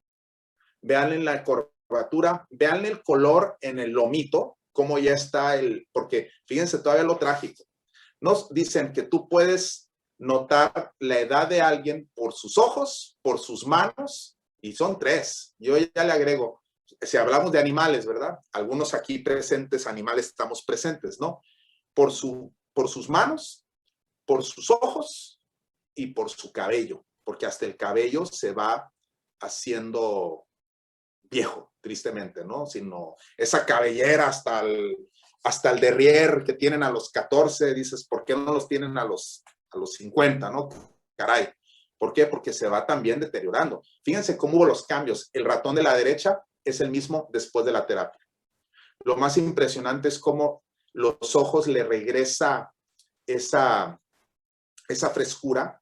véanle en la curvatura, véanle el color en el lomito, cómo ya está porque fíjense todavía lo trágico. Nos dicen que tú puedes notar la edad de alguien por sus ojos, por sus manos, y son 3. Yo ya le agrego, si hablamos de animales, ¿verdad? Algunos aquí presentes, animales estamos presentes, ¿no? Por sus manos, por sus ojos y por su cabello, porque hasta el cabello se va haciendo viejo, tristemente, ¿no? Sino esa cabellera hasta el derrier que tienen a los 14, dices, ¿por qué no los tienen a los 50, no? Caray. ¿Por qué? Porque se va también deteriorando. Fíjense cómo hubo los cambios. El ratón de la derecha es el mismo después de la terapia. Lo más impresionante es cómo los ojos le regresa esa frescura.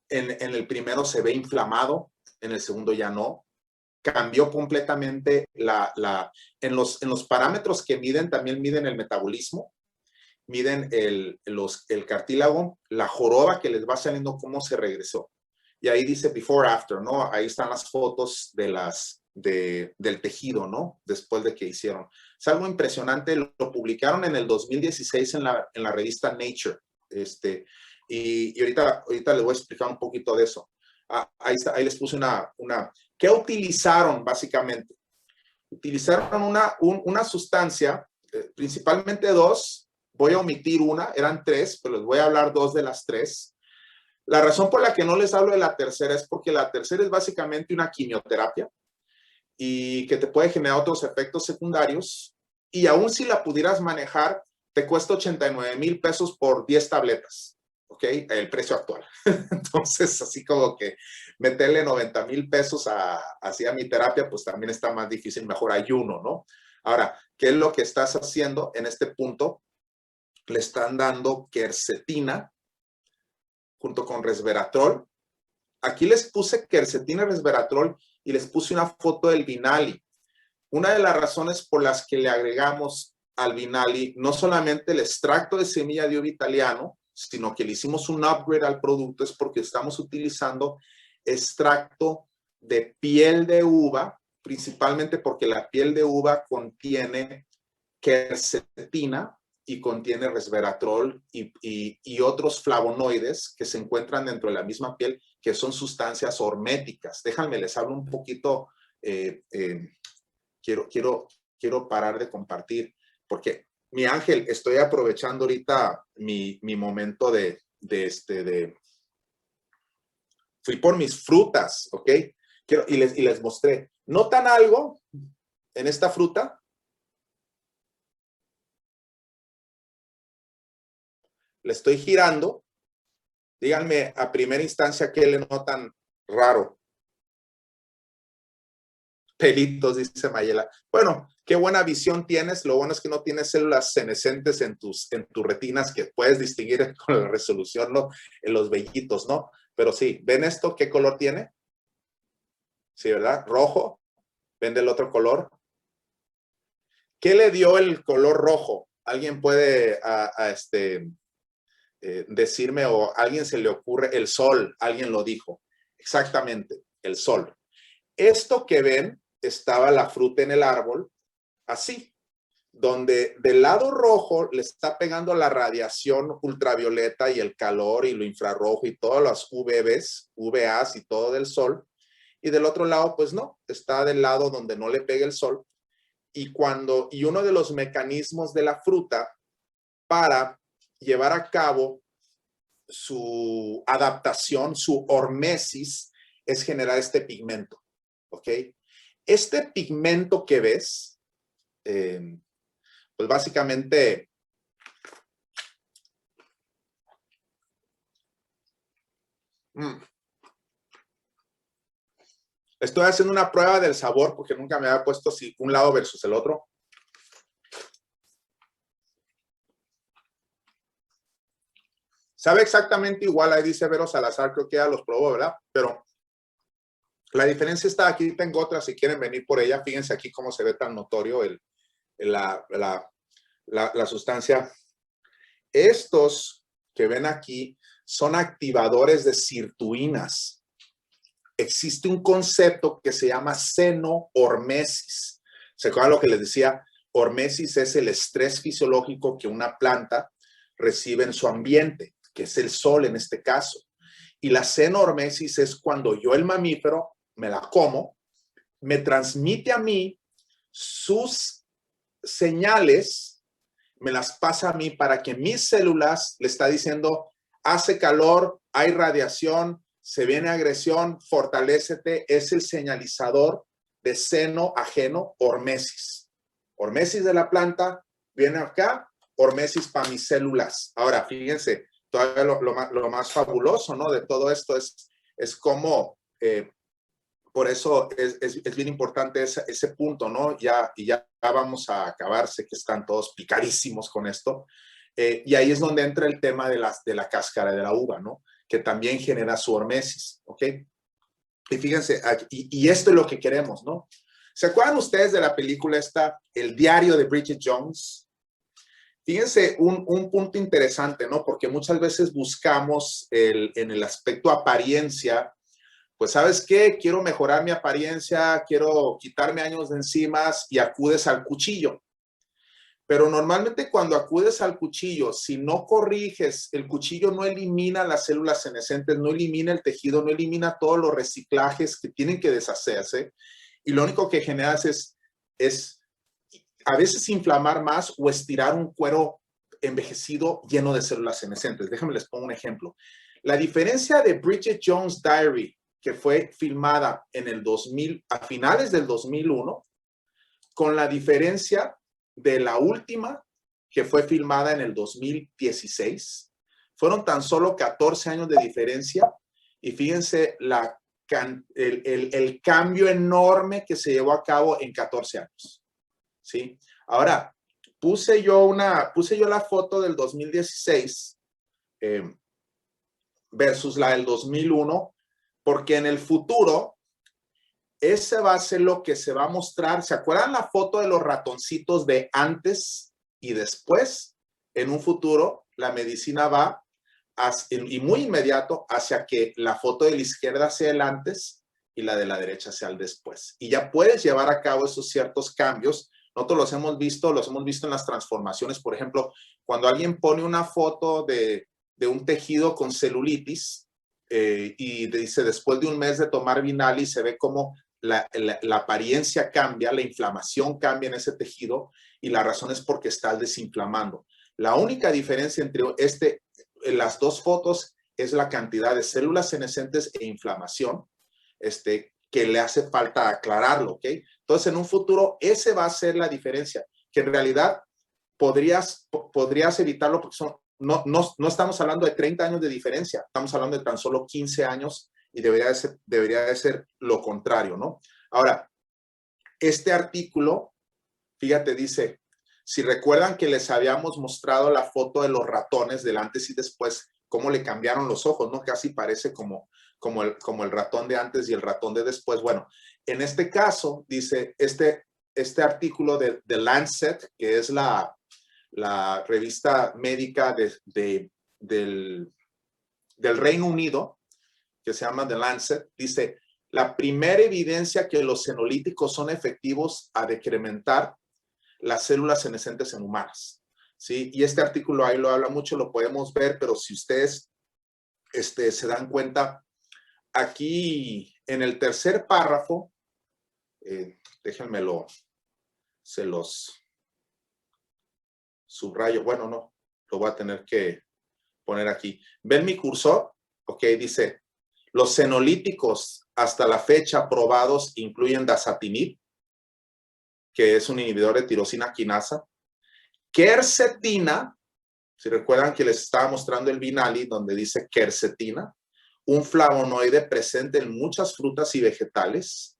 En el primero se ve inflamado, en el segundo ya no. Cambió completamente en los parámetros que miden, también miden el metabolismo, miden el cartílago, la joroba que les va saliendo, cómo se regresó. Y ahí dice before, after, ¿no? Ahí están las fotos del tejido, ¿no? Después de que hicieron. Es algo impresionante, lo publicaron en el 2016 en la revista Nature. Y ahorita les voy a explicar un poquito de eso. Ahí les puse una. ¿Qué utilizaron básicamente? Utilizaron una sustancia, principalmente 2. Voy a omitir una, eran 3, pero les voy a hablar 2 de las 3. La razón por la que no les hablo de la tercera es porque la tercera es básicamente una quimioterapia y que te puede generar otros efectos secundarios. Y aún si la pudieras manejar, te cuesta 89,000 pesos por 10 tabletas. ¿Ok? El precio actual. Entonces, así como que meterle 90,000 pesos así a mi terapia, pues también está más difícil, mejor ayuno, ¿no? Ahora, ¿qué es lo que estás haciendo en este punto? Le están dando quercetina junto con resveratrol. Aquí les puse quercetina y resveratrol y les puse una foto del Vinali. Una de las razones por las que le agregamos al Vinali no solamente el extracto de semilla de uva italiano, sino que le hicimos un upgrade al producto, es porque estamos utilizando extracto de piel de uva, principalmente porque la piel de uva contiene quercetina y contiene resveratrol y otros flavonoides que se encuentran dentro de la misma piel, que son sustancias horméticas. Déjenme, les hablo un poquito, quiero parar de compartir, porque mi Ángel, estoy aprovechando ahorita mi momento fui por mis frutas, ¿ok? Y les mostré. ¿Notan algo en esta fruta? le estoy girando. Díganme a primera instancia qué le notan raro. Pelitos, dice Mayela. Bueno, qué buena visión tienes. Lo bueno es que no tienes células senescentes en tus retinas que puedes distinguir con la resolución, ¿no? En los vellitos, ¿no? Pero sí, ¿ven esto? ¿Qué color tiene? Sí, ¿verdad? Rojo. ¿Ven del otro color? ¿Qué le dio el color rojo? ¿Alguien puede decirme o a alguien se le ocurre? El sol, alguien lo dijo. Exactamente, el sol. Esto que ven, estaba la fruta en el árbol, así, donde del lado rojo le está pegando la radiación ultravioleta y el calor y lo infrarrojo y todas las UVBs, UVAs y todo del sol. Y del otro lado, pues no, está del lado donde no le pega el sol. Y uno de los mecanismos de la fruta para llevar a cabo su adaptación, su hormesis, es generar este pigmento, ¿ok? Este pigmento que ves, pues básicamente estoy haciendo una prueba del sabor porque nunca me había puesto si un lado versus el otro. Sabe exactamente igual, ahí dice Vero Salazar, creo que ya los probó, ¿verdad? Pero la diferencia está aquí, tengo otra, si quieren venir por ella, fíjense aquí cómo se ve tan notorio la sustancia. Estos que ven aquí son activadores de sirtuinas. Existe un concepto que se llama seno-hormesis. ¿Se acuerdan lo que les decía? Hormesis es el estrés fisiológico que una planta recibe en su ambiente, que es el sol en este caso. Y la seno-hormesis es cuando yo, el mamífero, me la como, me transmite a mí sus señales, me las pasa a mí para que mis células le está diciendo, hace calor, hay radiación, se viene agresión, fortalécete, es el señalizador de seno ajeno, hormesis. Hormesis de la planta, viene acá, hormesis para mis células. Ahora, fíjense, todavía lo más fabuloso, ¿no? De todo esto es cómo, por eso es bien importante ese punto, ¿no? Ya vamos a acabar, sé que están todos picadísimos con esto. Y ahí es donde entra el tema de la cáscara de la uva, ¿no? Que también genera su hormesis, ¿ok? Y fíjense, y esto es lo que queremos, ¿no? ¿Se acuerdan ustedes de la película esta, El diario de Bridget Jones? Fíjense, un punto interesante, ¿no? Porque muchas veces buscamos en el aspecto apariencia, pues, ¿sabes qué? Quiero mejorar mi apariencia, quiero quitarme años de encima y acudes al cuchillo. Pero normalmente cuando acudes al cuchillo, si no corriges, el cuchillo no elimina las células senescentes, no elimina el tejido, no elimina todos los reciclajes que tienen que deshacerse. Y lo único que generas es a veces inflamar más o estirar un cuero envejecido lleno de células senescentes. Déjenme les pongo un ejemplo. La diferencia de Bridget Jones' Diary, que fue filmada en el 2000, a finales del 2001, con la diferencia de la última, que fue filmada en el 2016. Fueron tan solo 14 años de diferencia y fíjense el cambio enorme que se llevó a cabo en 14 años. ¿Sí? Ahora, puse yo la foto del 2016 versus la del 2001, porque en el futuro ese va a ser lo que se va a mostrar. ¿Se acuerdan la foto de los ratoncitos de antes y después? En un futuro, la medicina va, y muy inmediato, hacia que la foto de la izquierda sea el antes y la de la derecha sea el después. Y ya puedes llevar a cabo esos ciertos cambios. Nosotros los hemos visto en las transformaciones. Por ejemplo, cuando alguien pone una foto de un tejido con celulitis y dice, después de un mes de tomar Vinali, se ve como la apariencia cambia, la inflamación cambia en ese tejido y la razón es porque está desinflamando. La única diferencia entre las dos fotos es la cantidad de células senescentes e inflamación que le hace falta aclararlo, ¿ok? Entonces, en un futuro, ese va a ser la diferencia, que en realidad podrías evitarlo porque no estamos hablando de 30 años de diferencia, estamos hablando de tan solo 15 años y debería de ser lo contrario, ¿no? Ahora, este artículo, fíjate, dice, si recuerdan que les habíamos mostrado la foto de los ratones del antes y después, cómo le cambiaron los ojos, ¿no? Casi parece como el ratón de antes y el ratón de después. Bueno, en este caso, dice, este artículo de The Lancet, que es la revista médica del Reino Unido, que se llama The Lancet, dice, la primera evidencia que los senolíticos son efectivos a decrementar las células senescentes en humanas, ¿sí? Y este artículo ahí lo habla mucho, lo podemos ver, pero si ustedes se dan cuenta, aquí en el tercer párrafo, déjenmelo, se los subrayo, bueno, no, lo voy a tener que poner aquí. ¿Ven mi cursor? Ok, dice, los senolíticos hasta la fecha probados incluyen dasatinib, que es un inhibidor de tirosina quinasa, quercetina, si recuerdan que les estaba mostrando el Vinali, donde dice quercetina, un flavonoide presente en muchas frutas y vegetales,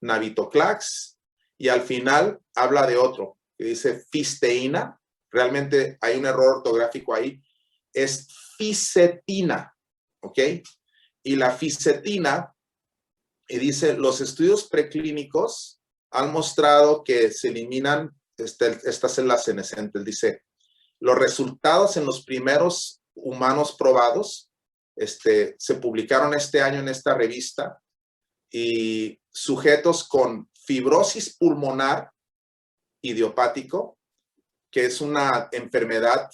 navitoclax, y al final habla de otro, que dice fisteína, realmente hay un error ortográfico ahí, es fisetina, ¿ok? Y la fisetina, y dice, los estudios preclínicos han mostrado que se eliminan estas células senescentes. Dice, los resultados en los primeros humanos probados se publicaron este año en esta revista y sujetos con fibrosis pulmonar idiopático, que es una enfermedad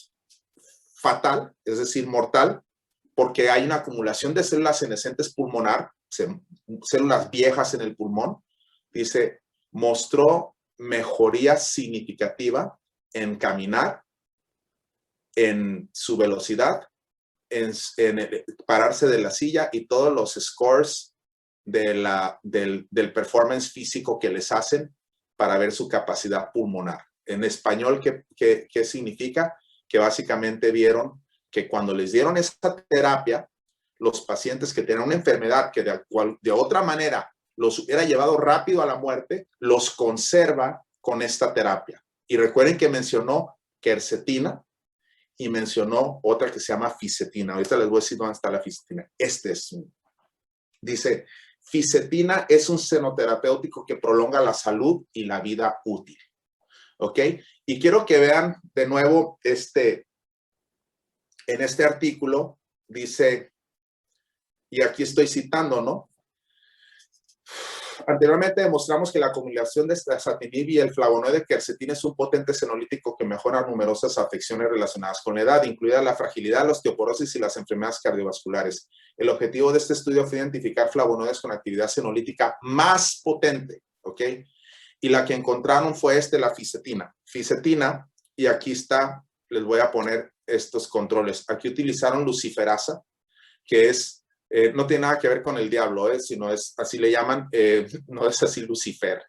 fatal, es decir, mortal, porque hay una acumulación de células senescentes pulmonar, células viejas en el pulmón, dice, mostró mejoría significativa en caminar, en su velocidad, en pararse de la silla y todos los scores del performance físico que les hacen para ver su capacidad pulmonar. En español, ¿qué significa? Que básicamente vieron que cuando les dieron esta terapia, los pacientes que tenían una enfermedad que de otra manera los hubiera llevado rápido a la muerte, los conserva con esta terapia. Y recuerden que mencionó quercetina y mencionó otra que se llama fisetina. Ahorita les voy a decir dónde está la fisetina. Dice, fisetina es un senoterapéutico que prolonga la salud y la vida útil. ¿Ok? Y quiero que vean de nuevo en este artículo, dice, y aquí estoy citando, ¿no? Anteriormente demostramos que la combinación de dasatinib y el flavonoide quercetina es un potente senolítico que mejora numerosas afecciones relacionadas con la edad, incluida la fragilidad, la osteoporosis y las enfermedades cardiovasculares. El objetivo de este estudio fue identificar flavonoides con actividad senolítica más potente, ¿ok? Y la que encontraron fue la fisetina. Fisetina, y aquí está, les voy a poner estos controles. Aquí utilizaron luciferasa, que es, no tiene nada que ver con el diablo, sino es, así le llaman, no es así Lucifer,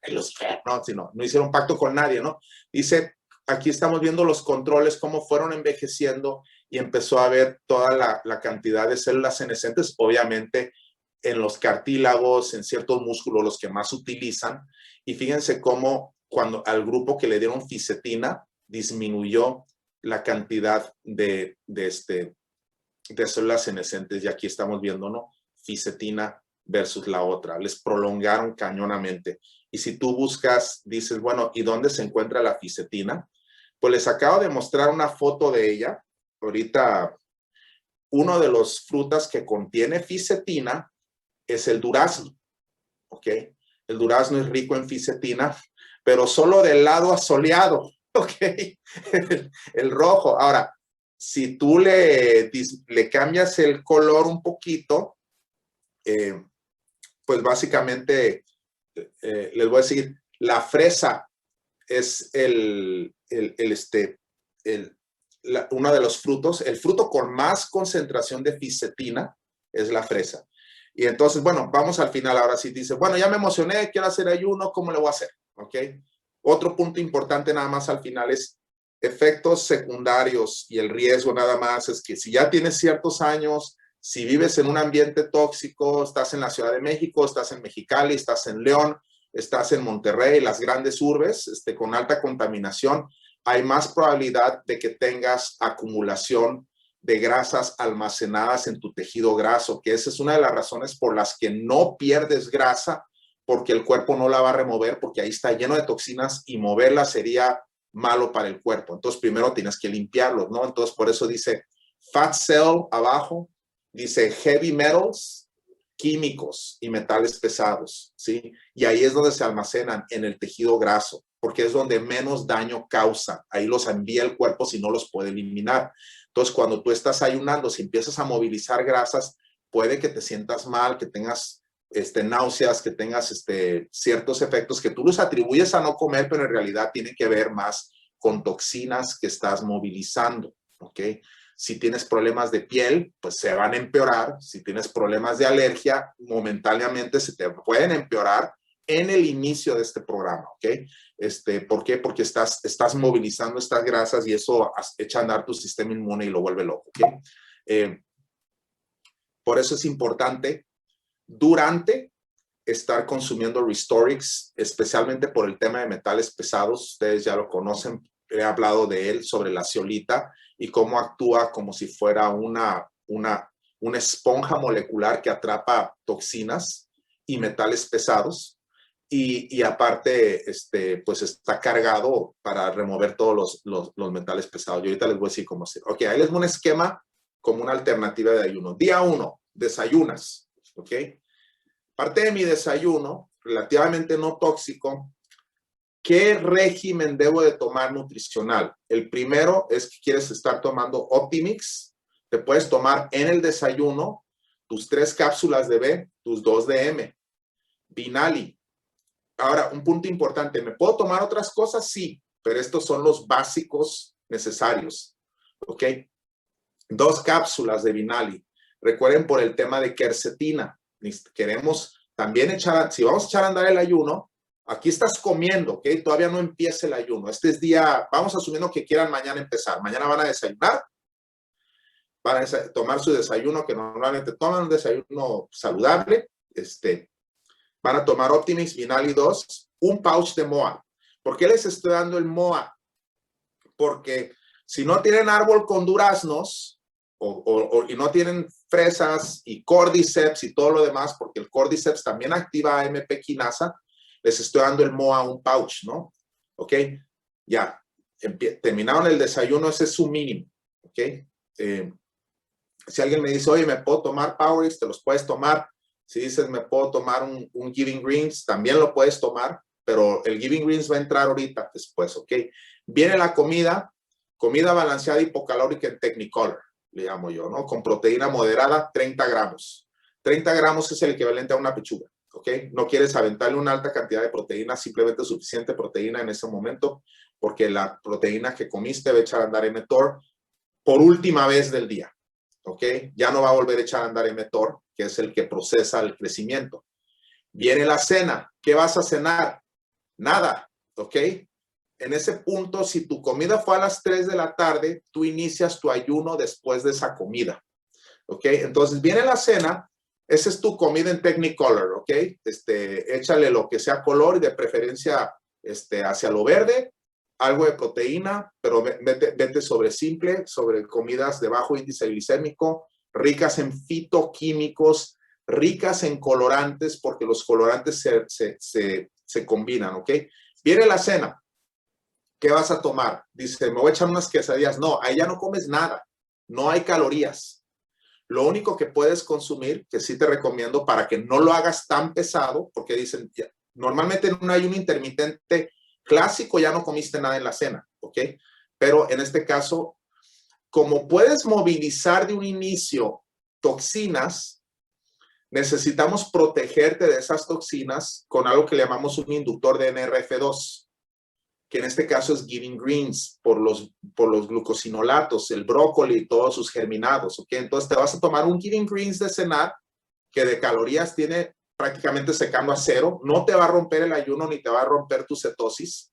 no, sino, no hicieron pacto con nadie, ¿no? Dice, aquí estamos viendo los controles, cómo fueron envejeciendo y empezó a haber toda la cantidad de células senescentes, obviamente en los cartílagos, en ciertos músculos, los que más utilizan. Y fíjense cómo cuando al grupo que le dieron fisetina disminuyó la cantidad de células senescentes. Y aquí estamos viendo, ¿no? Fisetina versus la otra. Les prolongaron cañonamente. Y si tú buscas, dices, bueno, ¿y dónde se encuentra la fisetina? Pues les acabo de mostrar una foto de ella. Ahorita, uno de los frutas que contiene fisetina es el durazno, ¿ok? El durazno es rico en fisetina, pero solo del lado asoleado, ¿ok? El rojo. Ahora, si tú le cambias el color un poquito, pues básicamente, les voy a decir, la fresa es uno de los frutos, el fruto con más concentración de fisetina es la fresa. Y entonces, bueno, vamos al final. Ahora sí dice, bueno, ya me emocioné, quiero hacer ayuno, ¿cómo le voy a hacer? ¿Ok? Otro punto importante nada más al final es, efectos secundarios y el riesgo nada más es que si ya tienes ciertos años, si vives en un ambiente tóxico, estás en la Ciudad de México, estás en Mexicali, estás en León, estás en Monterrey, las grandes urbes con alta contaminación, hay más probabilidad de que tengas acumulación de grasas almacenadas en tu tejido graso, que esa es una de las razones por las que no pierdes grasa, porque el cuerpo no la va a remover, porque ahí está lleno de toxinas y moverla sería malo para el cuerpo. Entonces, primero tienes que limpiarlos, ¿no? Entonces, por eso dice fat cell abajo, dice heavy metals, químicos y metales pesados, ¿sí? Y ahí es donde se almacenan, en el tejido graso, porque es donde menos daño causa. Ahí los envía el cuerpo si no los puede eliminar. Entonces, cuando tú estás ayunando, si empiezas a movilizar grasas, puede que te sientas mal, que tengas náuseas, que tengas ciertos efectos que tú los atribuyes a no comer, pero en realidad tienen que ver más con toxinas que estás movilizando, ¿ok? Si tienes problemas de piel, pues se van a empeorar. Si tienes problemas de alergia, momentáneamente se te pueden empeorar en el inicio de este programa, ¿ok? ¿Por qué? Porque estás movilizando estas grasas y eso echa a andar tu sistema inmune y lo vuelve loco, ¿ok? Por eso es importante durante estar consumiendo Restorix, especialmente por el tema de metales pesados. Ustedes ya lo conocen, he hablado de él, sobre la zeolita y cómo actúa como si fuera una esponja molecular que atrapa toxinas y metales pesados. Y aparte, pues está cargado para remover todos los metales pesados. Yo ahorita les voy a decir cómo hacer. Ok, ahí les voy a un esquema como una alternativa de ayuno. Día 1, desayunas, ¿ok? Parte de mi desayuno, relativamente no tóxico, ¿qué régimen debo de tomar nutricional? El primero es que quieres estar tomando Optimix. Te puedes tomar en el desayuno tus 3 cápsulas de B, tus 2 de M. Vinali. Ahora, un punto importante, ¿me puedo tomar otras cosas? Sí, pero estos son los básicos necesarios, ¿ok? 2 cápsulas de Vinali. Recuerden por el tema de quercetina. Queremos también si vamos a echar a andar el ayuno, aquí estás comiendo, ¿ok? Todavía no empieza el ayuno. Este es día, vamos asumiendo que quieran mañana empezar. Mañana van a desayunar, van a tomar su desayuno, que normalmente toman un desayuno saludable, van a tomar Optimix, Vinali 2, un pouch de MOA. ¿Por qué les estoy dando el MOA? Porque si no tienen árbol con duraznos y no tienen fresas y cordyceps y todo lo demás, porque el cordyceps también activa AMP quinasa, les estoy dando el MOA un pouch, ¿no? ¿Ok? Ya, terminaron el desayuno, ese es su mínimo, ¿ok? Si alguien me dice, oye, ¿me puedo tomar Powerix? Te los puedes tomar. Si dices, me puedo tomar un Giving Greens, también lo puedes tomar, pero el Giving Greens va a entrar ahorita después, ¿ok? Viene la comida balanceada hipocalórica en Technicolor, le llamo yo, ¿no? Con proteína moderada, 30 gramos. 30 gramos es el equivalente a una pechuga, ¿ok? No quieres aventarle una alta cantidad de proteína, simplemente suficiente proteína en ese momento, porque la proteína que comiste va a echar a andar mTOR por última vez del día, ¿ok? Ya no va a volver a echar a andar mTOR, que es el que procesa el crecimiento. Viene la cena. ¿Qué vas a cenar? Nada, ¿ok? En ese punto, si tu comida fue a las 3 de la tarde, tú inicias tu ayuno después de esa comida, ¿ok? Entonces, viene la cena, esa es tu comida en Technicolor, ¿ok? Échale lo que sea color y de preferencia hacia lo verde, algo de proteína, pero vete sobre simple, sobre comidas de bajo índice glicémico, ricas en fitoquímicos, ricas en colorantes, porque los colorantes se combinan, ¿ok? Viene la cena. ¿Qué vas a tomar? Dice, me voy a echar unas quesadillas. No, ahí ya no comes nada. No hay calorías. Lo único que puedes consumir, que sí te recomiendo para que no lo hagas tan pesado, porque dicen, normalmente en un ayuno intermitente clásico ya no comiste nada en la cena, ¿ok? Pero en este caso, como puedes movilizar de un inicio toxinas, necesitamos protegerte de esas toxinas con algo que le llamamos un inductor de NRF2, que en este caso es Giving Greens, por los glucosinolatos, el brócoli y todos sus germinados, ¿ok? Entonces te vas a tomar un Giving Greens de cenar, que de calorías tiene prácticamente secando a 0, no te va a romper el ayuno ni te va a romper tu cetosis.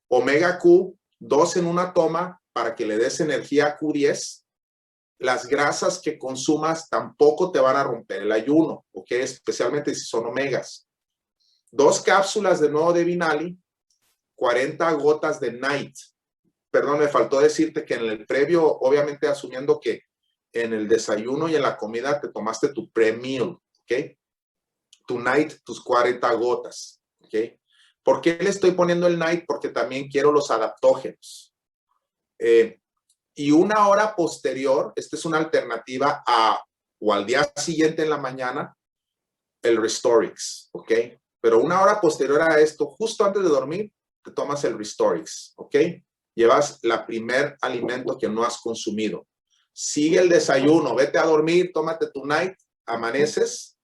Omega Q, 2 en una toma para que le des energía a Q10. Las grasas que consumas tampoco te van a romper el ayuno, ¿ok? Especialmente si son omegas. 2 cápsulas de nuevo de Vinali, 40 gotas de Night. Perdón, me faltó decirte que en el previo, obviamente asumiendo que en el desayuno y en la comida te tomaste tu pre-meal, ¿ok? Tu Night, tus 40 gotas, ¿ok? ¿Por qué le estoy poniendo el Night? Porque también quiero los adaptógenos. Y una hora posterior, esta es una alternativa o al día siguiente en la mañana, el Restorix, ¿ok? Pero una hora posterior a esto, justo antes de dormir, te tomas el Restorix, ¿ok? Llevas la primer alimento que no has consumido. Sigue el desayuno, vete a dormir, tómate tu Night, amaneces,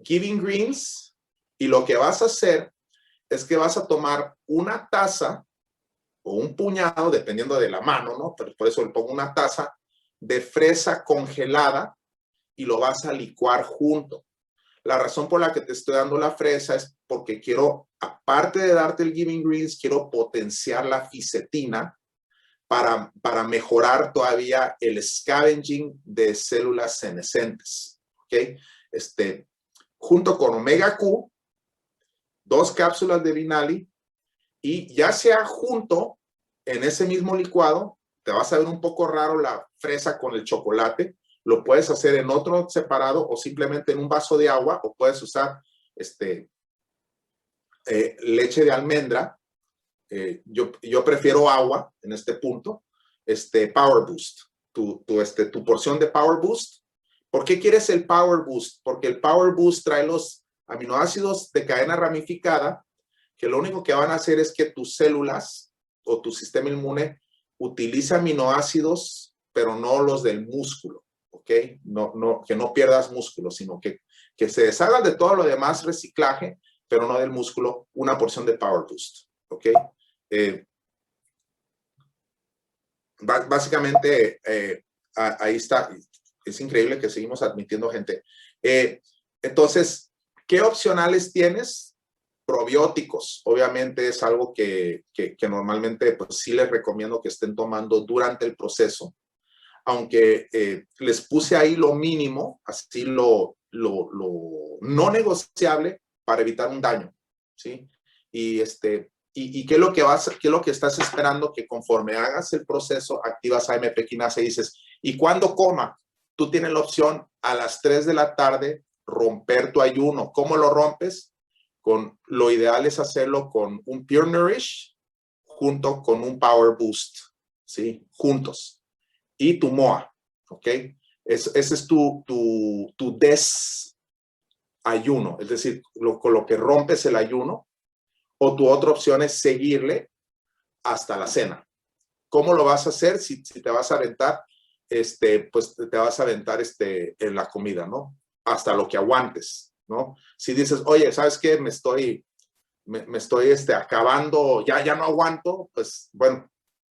Giving Greens, y lo que vas a hacer es que vas a tomar una taza o un puñado, dependiendo de la mano, ¿no? Pero por eso le pongo una taza de fresa congelada y lo vas a licuar junto. La razón por la que te estoy dando la fresa es porque quiero, aparte de darte el Giving Greens, quiero potenciar la fisetina para mejorar todavía el scavenging de células senescentes, ¿ok? Junto con Omega Q, 2 cápsulas de Vinali, y ya sea junto en ese mismo licuado, te vas a ver un poco raro la fresa con el chocolate, lo puedes hacer en otro separado o simplemente en un vaso de agua, o puedes usar leche de almendra. Yo prefiero agua en este punto. Power Boost, tu porción de Power Boost. ¿Por qué quieres el Power Boost? Porque el Power Boost trae los aminoácidos de cadena ramificada, que lo único que van a hacer es que tus células o tu sistema inmune utilice aminoácidos, pero no los del músculo, ¿ok? Que no pierdas músculo, sino que se deshagan de todo lo demás reciclaje, pero no del músculo, una porción de Power Boost, ¿ok? Básicamente, ahí está. Es increíble que seguimos admitiendo gente. Entonces, ¿qué opcionales tienes? Probióticos. Obviamente es algo que normalmente pues, sí les recomiendo que estén tomando durante el proceso. Aunque les puse ahí lo mínimo, así lo no negociable para evitar un daño, ¿sí? Y ¿qué es lo que qué es lo que estás esperando? Que conforme hagas el proceso, activas AMP quinasa y dices, ¿y cuándo coma? Tú tienes la opción a las 3 de la tarde romper tu ayuno. ¿Cómo lo rompes? Lo ideal es hacerlo con un Pure Nourish junto con un Power Boost, ¿sí? Juntos. Y tu MOA, ¿ok? Ese es tu desayuno, es decir, con lo que rompes el ayuno. O tu otra opción es seguirle hasta la cena. ¿Cómo lo vas a hacer? Si te vas a aventar, pues te vas a aventar en la comida, ¿no? Hasta lo que aguantes, ¿no? Si dices, oye, ¿sabes qué? Me estoy acabando, ya no aguanto, pues bueno,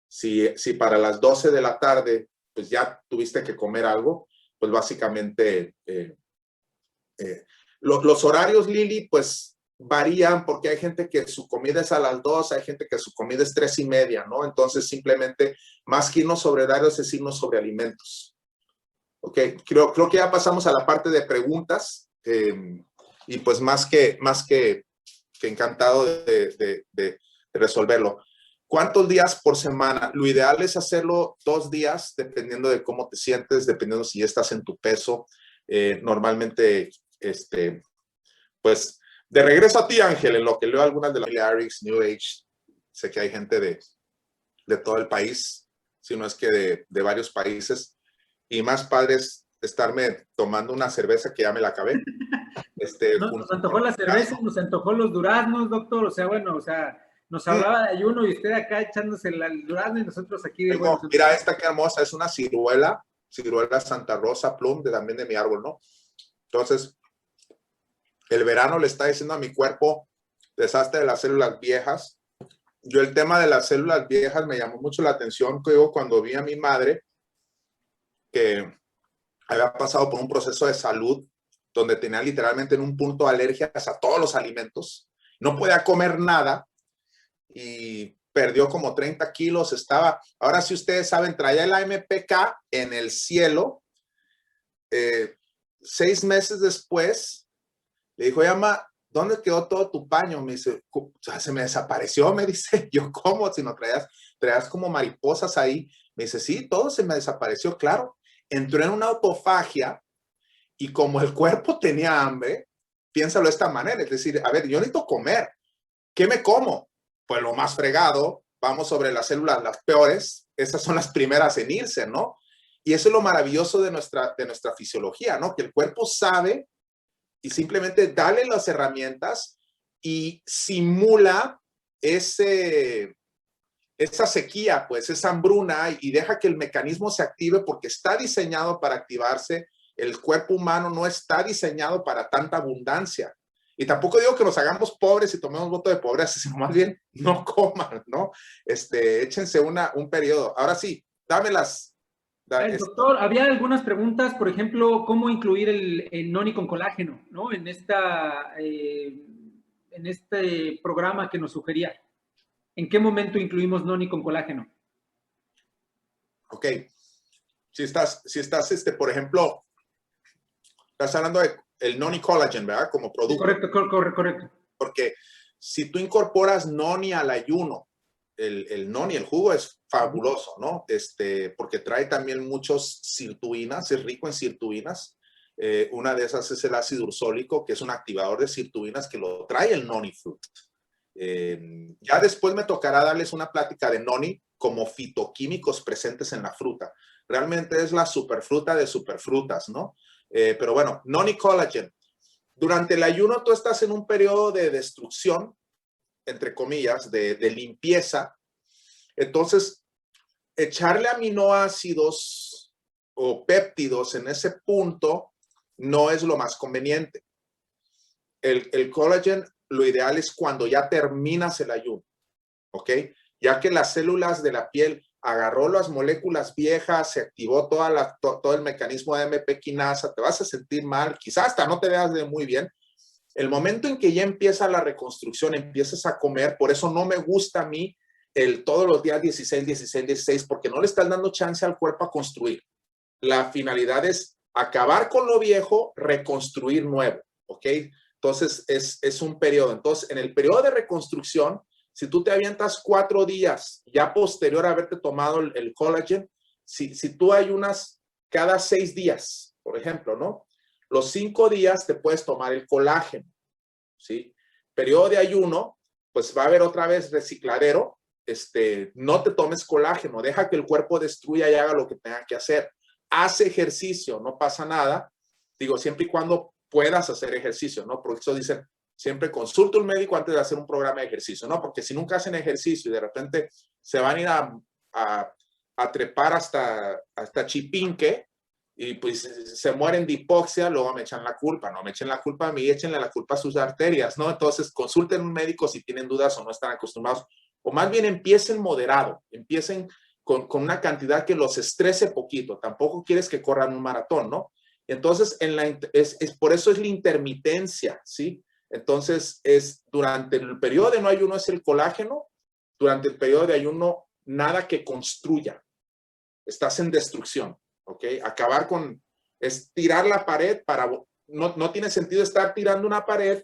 si para las 12 de la tarde, pues ya tuviste que comer algo, pues básicamente los horarios, Lili, pues varían porque hay gente que su comida es a las 2, hay gente que su comida es 3:30, ¿no? Entonces simplemente más que irnos sobre horarios es irnos sobre alimentos. Ok, creo que ya pasamos a la parte de preguntas y pues más que encantado de resolverlo. ¿Cuántos días por semana? Lo ideal es hacerlo 2 días, dependiendo de cómo te sientes, dependiendo si ya estás en tu peso. Normalmente, pues, de regreso a ti, Ángel, en lo que leo algunas de la Arix, New Age, sé que hay gente de todo el país, si no es que de varios países, y más padres estarme tomando una cerveza que ya me la acabé. Nos antojó la cerveza, nos antojó los duraznos, doctor, o sea, bueno, o sea, nos hablaba de ayuno y usted acá echándose el durazno y nosotros aquí de bueno. Mira esta que hermosa, es una ciruela Santa Rosa Plum, también de mi árbol, ¿no? Entonces, el verano le está diciendo a mi cuerpo, deshazte de las células viejas. Yo el tema de las células viejas me llamó mucho la atención, creo, cuando vi a mi madre que había pasado por un proceso de salud donde tenía literalmente en un punto alergias a todos los alimentos, no podía comer nada y perdió como 30 kilos, estaba, ahora sí ustedes saben, traía el AMPK en el cielo. 6 meses después, le dijo, Yama, ¿dónde quedó todo tu paño? Me dice, o sea, se me desapareció, me dice. Yo, ¿cómo? Si no traías como mariposas ahí. Me dice, sí, todo se me desapareció, claro. Entró en una autofagia y como el cuerpo tenía hambre, piénsalo de esta manera, es decir, a ver, yo necesito comer. ¿Qué me como? Pues lo más fregado, vamos sobre las células las peores, esas son las primeras en irse, ¿no? Y eso es lo maravilloso de nuestra fisiología, ¿no? Que el cuerpo sabe y simplemente dale las herramientas y simula esa sequía, pues esa hambruna y deja que el mecanismo se active porque está diseñado para activarse. El cuerpo humano no está diseñado para tanta abundancia. Y tampoco digo que nos hagamos pobres y tomemos voto de pobreza, sino más bien no coman, ¿no? Échense un periodo. Ahora sí, dámelas. Doctor, había algunas preguntas, por ejemplo, ¿cómo incluir el noni con colágeno, ¿no? En este programa que nos sugería. ¿En qué momento incluimos noni con colágeno? Ok. Si estás, por ejemplo, estás hablando de el noni collagen, ¿verdad? Como producto. Correcto. Porque si tú incorporas noni al ayuno, el noni, el jugo es fabuloso, ¿no? Porque trae también muchos sirtuinas, es rico en sirtuinas. Una de esas es el ácido ursólico, que es un activador de sirtuinas que lo trae el noni fruit. Ya después me tocará darles una plática de noni como fitoquímicos presentes en la fruta. Realmente es la superfruta de superfrutas, ¿no? Pero bueno, noni collagen. Durante el ayuno tú estás en un periodo de destrucción, entre comillas, de limpieza. Entonces, echarle aminoácidos o péptidos en ese punto no es lo más conveniente. El collagen, lo ideal es cuando ya terminas el ayuno, ¿ok? Ya que las células de la piel agarró las moléculas viejas, se activó todo el mecanismo de AMP quinasa, te vas a sentir mal, quizás hasta no te veas de muy bien. El momento en que ya empieza la reconstrucción, empiezas a comer, por eso no me gusta a mí todos los días 16, porque no le estás dando chance al cuerpo a construir. La finalidad es acabar con lo viejo, reconstruir nuevo, ¿ok? Entonces, es un periodo. Entonces, en el periodo de reconstrucción, si tú te avientas 4 días, ya posterior a haberte tomado el collagen, si tú ayunas cada 6 días, por ejemplo, ¿no? Los 5 días te puedes tomar el colágeno, ¿sí? Periodo de ayuno, pues va a haber otra vez recicladero. No te tomes colágeno, deja que el cuerpo destruya y haga lo que tenga que hacer. Haz ejercicio, no pasa nada. Digo, siempre y cuando puedas hacer ejercicio, ¿no? Por eso dicen, siempre consulta un médico antes de hacer un programa de ejercicio, ¿no? Porque si nunca hacen ejercicio y de repente se van a ir a trepar hasta Chipinque, y pues se mueren de hipoxia, luego me echan la culpa. No me echen la culpa a mí, échenle la culpa a sus arterias, ¿no? Entonces consulten un médico si tienen dudas o no están acostumbrados. O más bien empiecen moderado, empiecen con una cantidad que los estrese poquito. Tampoco quieres que corran un maratón, ¿no? Entonces, por eso es la intermitencia, ¿sí? Entonces, durante el periodo de no ayuno es el colágeno, durante el periodo de ayuno, nada que construya. Estás en destrucción. ¿Ok? Acabar es tirar la pared no tiene sentido estar tirando una pared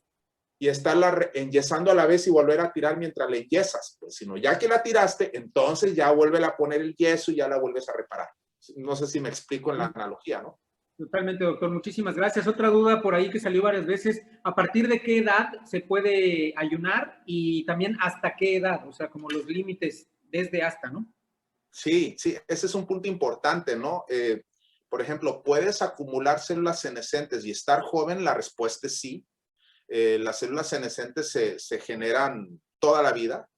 y estarla enyesando a la vez y volver a tirar mientras la enyesas, pues, sino ya que la tiraste, entonces ya vuelve a poner el yeso y ya la vuelves a reparar. No sé si me explico en la analogía, ¿no? Totalmente, doctor. Muchísimas gracias. Otra duda por ahí que salió varias veces, ¿a partir de qué edad se puede ayunar y también hasta qué edad? O sea, como los límites desde hasta, ¿no? Sí, ese es un punto importante, ¿no? Por ejemplo, ¿puedes acumular células senescentes y estar joven? La respuesta es sí. Las células senescentes se generan toda la vida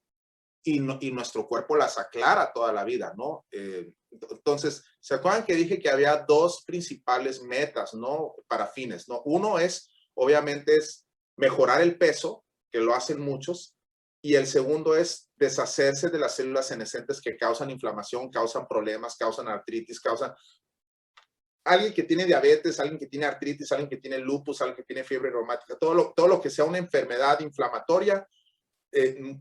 y nuestro cuerpo las aclara toda la vida, ¿no? Entonces, ¿se acuerdan que dije que había 2 principales metas, ¿no? Para fines, ¿no? Uno obviamente, es mejorar el peso, que lo hacen muchos, y el segundo es deshacerse de las células senescentes que causan inflamación, causan problemas, causan artritis, alguien que tiene diabetes, alguien que tiene artritis, alguien que tiene lupus, alguien que tiene fiebre reumática, todo lo que sea una enfermedad inflamatoria,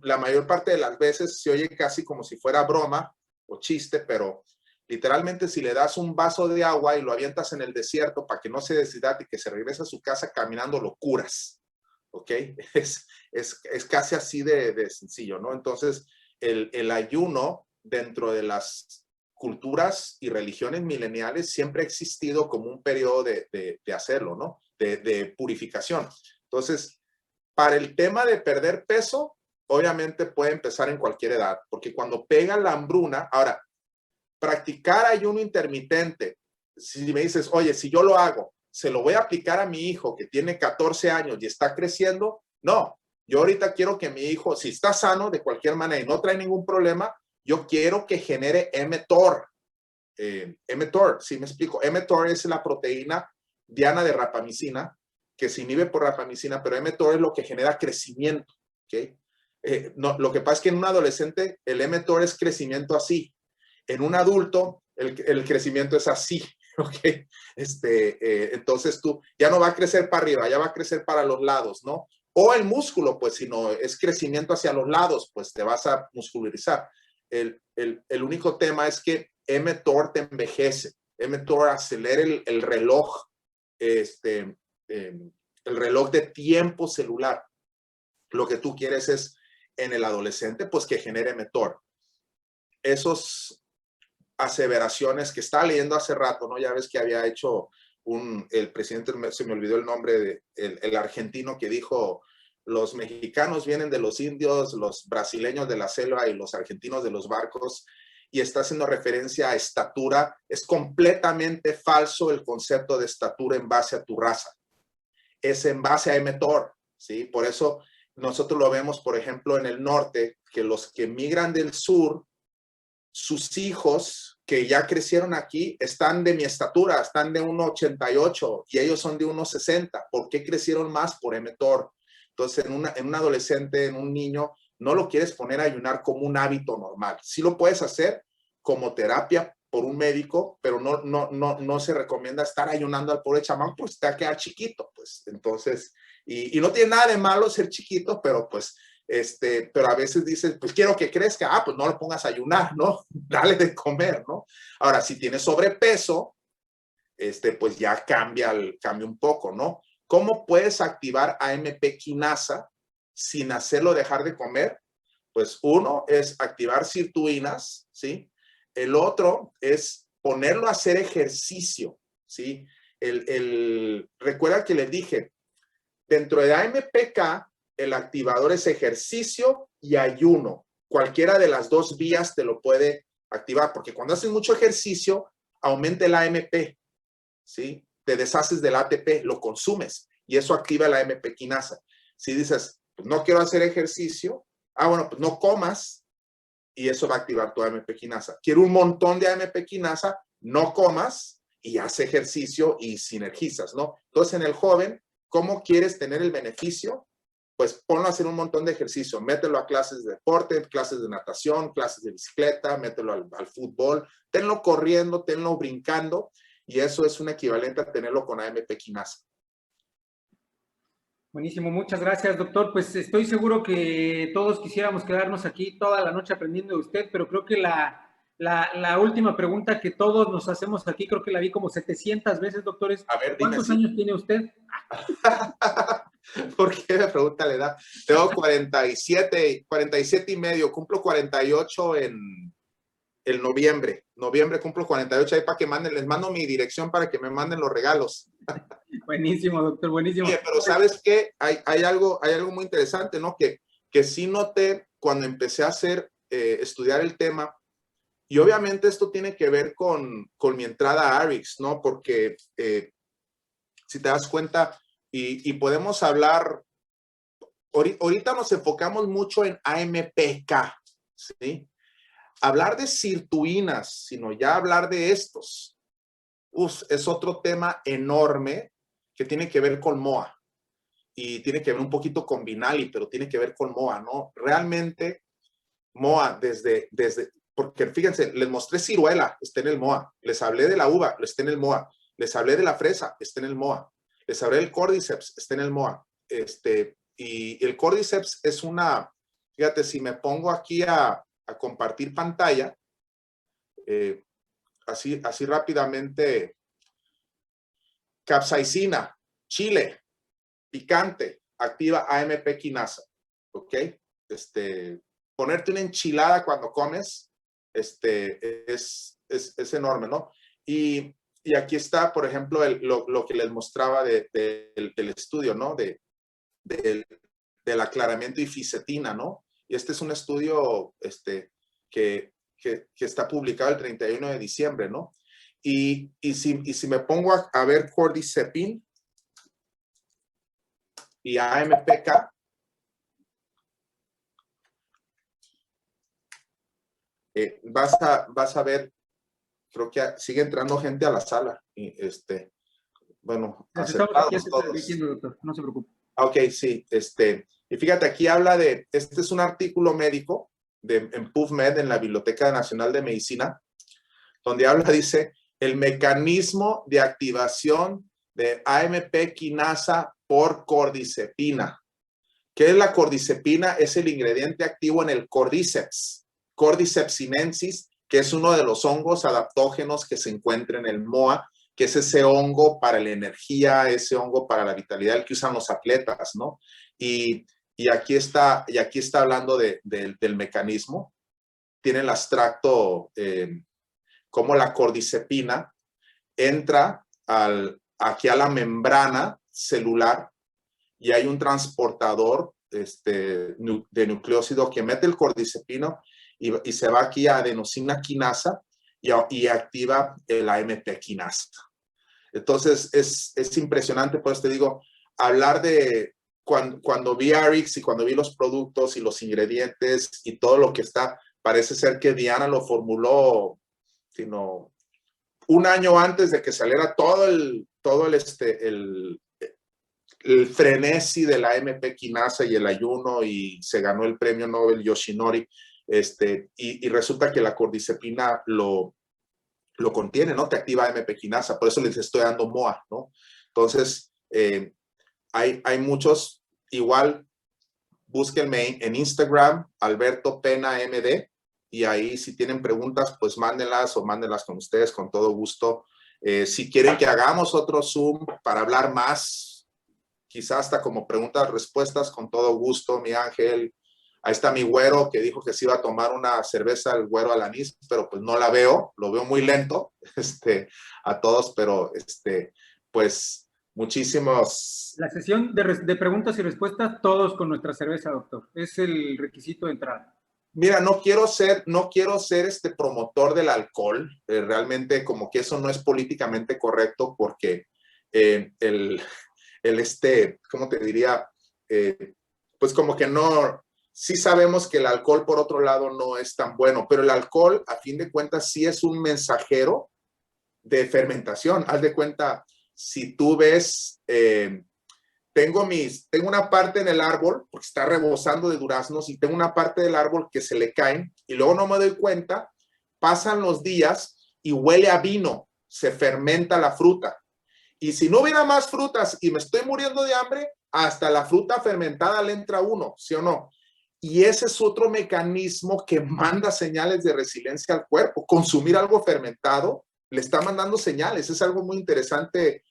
la mayor parte de las veces se oye casi como si fuera broma o chiste, pero literalmente si le das un vaso de agua y lo avientas en el desierto para que no se deshidrate y que se regrese a su casa caminando, lo curas, ¿ok? Es casi así de sencillo, ¿no? Entonces, el ayuno dentro de las culturas y religiones mileniales siempre ha existido como un periodo de hacerlo, ¿no? De purificación. Entonces, para el tema de perder peso, obviamente puede empezar en cualquier edad, porque cuando pega la hambruna, ahora, practicar ayuno intermitente, si me dices, oye, si yo lo hago, ¿se lo voy a aplicar a mi hijo que tiene 14 años y está creciendo? No, yo ahorita quiero que mi hijo, si está sano de cualquier manera y no trae ningún problema, yo quiero que genere mTOR. mTOR, ¿sí me explico? mTOR es la proteína diana de rapamicina, que se inhibe por rapamicina, pero mTOR es lo que genera crecimiento, ¿ok? No, lo que pasa es que en un adolescente el mTOR es crecimiento así. En un adulto, el crecimiento es así, ¿ok? Entonces tú ya no va a crecer para arriba, ya va a crecer para los lados, ¿no? O el músculo, pues si no es crecimiento hacia los lados, pues te vas a muscularizar. El único tema es que mTOR te envejece, mTOR acelera el reloj, el reloj de tiempo celular. Lo que tú quieres es en el adolescente, pues que genere mTOR. Esos aseveraciones que estaba leyendo hace rato, ¿no? Ya ves que había hecho el presidente, se me olvidó el nombre, el argentino que dijo, los mexicanos vienen de los indios, los brasileños de la selva y los argentinos de los barcos, y está haciendo referencia a estatura. Es completamente falso el concepto de estatura en base a tu raza. Es en base a mTOR, ¿sí? Por eso nosotros lo vemos, por ejemplo, en el norte, que los que migran del sur, sus hijos que ya crecieron aquí están de mi estatura, están de 1,88 y ellos son de 1,60. ¿Por qué crecieron más? Por mTOR. Entonces, en un adolescente, en un niño, no lo quieres poner a ayunar como un hábito normal. Sí lo puedes hacer como terapia por un médico, pero no se recomienda estar ayunando al pobre chamán, pues te va a quedar chiquito, pues. Entonces, y no tiene nada de malo ser chiquito, pero pues pero a veces dices, pues quiero que crezca, pues no lo pongas a ayunar, ¿no? Dale de comer, ¿no? Ahora, si tienes sobrepeso, pues ya cambia un poco, ¿no? ¿Cómo puedes activar AMP quinasa sin hacerlo dejar de comer? Pues uno es activar sirtuinas, ¿sí? El otro es ponerlo a hacer ejercicio, ¿sí? Recuerda que les dije, dentro de AMPK, el activador es ejercicio y ayuno. Cualquiera de las dos vías te lo puede activar, porque cuando haces mucho ejercicio, aumenta el AMP, ¿sí? Te deshaces del ATP, lo consumes, y eso activa la AMP quinasa. Si dices, pues no quiero hacer ejercicio, bueno, pues no comas, y eso va a activar tu AMP quinasa. Quiero un montón de AMP quinasa, no comas, y haz ejercicio y sinergizas, ¿no? Entonces, en el joven, ¿cómo quieres tener el beneficio? Pues ponlo a hacer un montón de ejercicio, mételo a clases de deporte, clases de natación, clases de bicicleta, mételo al fútbol, tenlo corriendo, tenlo brincando, y eso es un equivalente a tenerlo con AMP quinasa. Buenísimo, muchas gracias, doctor. Pues estoy seguro que todos quisiéramos quedarnos aquí toda la noche aprendiendo de usted, pero creo que la última pregunta que todos nos hacemos aquí, creo que la vi como 700 veces, doctores. A ver, ¿Cuántos años tiene usted? ¿Por qué me pregunta la edad? Tengo 47 y medio, cumplo 48 en noviembre. Noviembre cumplo 48, ahí para que manden, les mando mi dirección para que me manden los regalos. Buenísimo, doctor, buenísimo. Oye, pero ¿sabes qué? Hay algo muy interesante, ¿no? Que sí noté cuando empecé a estudiar el tema, y obviamente esto tiene que ver con mi entrada a ARIX, ¿no? Porque si te das cuenta, y podemos hablar, ahorita nos enfocamos mucho en AMPK, ¿sí? Hablar de sirtuinas, sino ya hablar de estos, es otro tema enorme que tiene que ver con MOA y tiene que ver un poquito con Binali, pero tiene que ver con MOA, ¿no? Realmente MOA porque fíjense, les mostré ciruela, está en el MOA, les hablé de la uva, está en el MOA, les hablé de la fresa, está en el MOA, les hablé del cordyceps, está en el MOA, y el cordyceps es una Fíjate, si me pongo aquí a compartir pantalla, así rápidamente, capsaicina, chile, picante, activa AMP quinasa, ¿ok? Ponerte una enchilada cuando comes, es enorme, ¿no? Y aquí está, por ejemplo, lo que les mostraba del estudio, ¿no? Del aclaramiento y fisetina, ¿no? Y este es un estudio que está publicado el 31 de diciembre, ¿no? Y si me pongo a ver cordycepin y AMPK, vas a ver, creo que sigue entrando gente a la sala. Y bueno, Estamos aquí diciendo, doctor, no se preocupe. Ok, sí. Y fíjate, aquí habla este es un artículo médico en PubMed, en la Biblioteca Nacional de Medicina, donde habla, dice, el mecanismo de activación de AMP quinasa por cordycepina. ¿Qué es la cordycepina? Es el ingrediente activo en el Cordyceps sinensis, que es uno de los hongos adaptógenos que se encuentra en el MOA, que es ese hongo para la energía, ese hongo para la vitalidad, el que usan los atletas, ¿no? Y aquí está hablando del mecanismo. Tiene el abstracto, como la cordycepina entra aquí a la membrana celular y hay un transportador de nucleócido que mete el cordycepino y se va aquí a adenosina quinasa y activa el AMP quinasa. Entonces, es impresionante, por eso te digo, hablar de cuando vi Arix y cuando vi los productos y los ingredientes y todo lo que está, parece ser que Diana lo formuló, sino un año antes de que saliera todo el frenesi de la AMP quinasa y el ayuno, y se ganó el premio Nobel Yoshinori, y resulta que la cordycepina lo contiene, ¿no? Te activa AMP quinasa, por eso les estoy dando MOA, ¿no? Entonces, hay muchos, igual, búsquenme en Instagram, Alberto Pena MD, y ahí si tienen preguntas, pues mándenlas con ustedes, con todo gusto. Si quieren que hagamos otro Zoom para hablar más, quizás hasta como preguntas, respuestas, con todo gusto, mi Ángel. Ahí está mi güero que dijo que se iba a tomar una cerveza, el güero Alanís, pero pues no la veo, lo veo muy lento, a todos, pero pues muchísimos. La sesión de preguntas y respuestas, todos con nuestra cerveza, doctor. Es el requisito de entrada. Mira, no quiero ser promotor del alcohol. Realmente como que eso no es políticamente correcto, porque ¿cómo te diría? Pues como que no, sí sabemos que el alcohol por otro lado no es tan bueno, pero el alcohol a fin de cuentas sí es un mensajero de fermentación. Haz de cuenta, si tú ves, tengo una parte en el árbol, porque está rebosando de duraznos, y tengo una parte del árbol que se le caen, y luego no me doy cuenta, pasan los días y huele a vino, se fermenta la fruta. Y si no hubiera más frutas y me estoy muriendo de hambre, hasta la fruta fermentada le entra uno, ¿sí o no? Y ese es otro mecanismo que manda señales de resiliencia al cuerpo. Consumir algo fermentado le está mandando señales. Es algo muy interesante,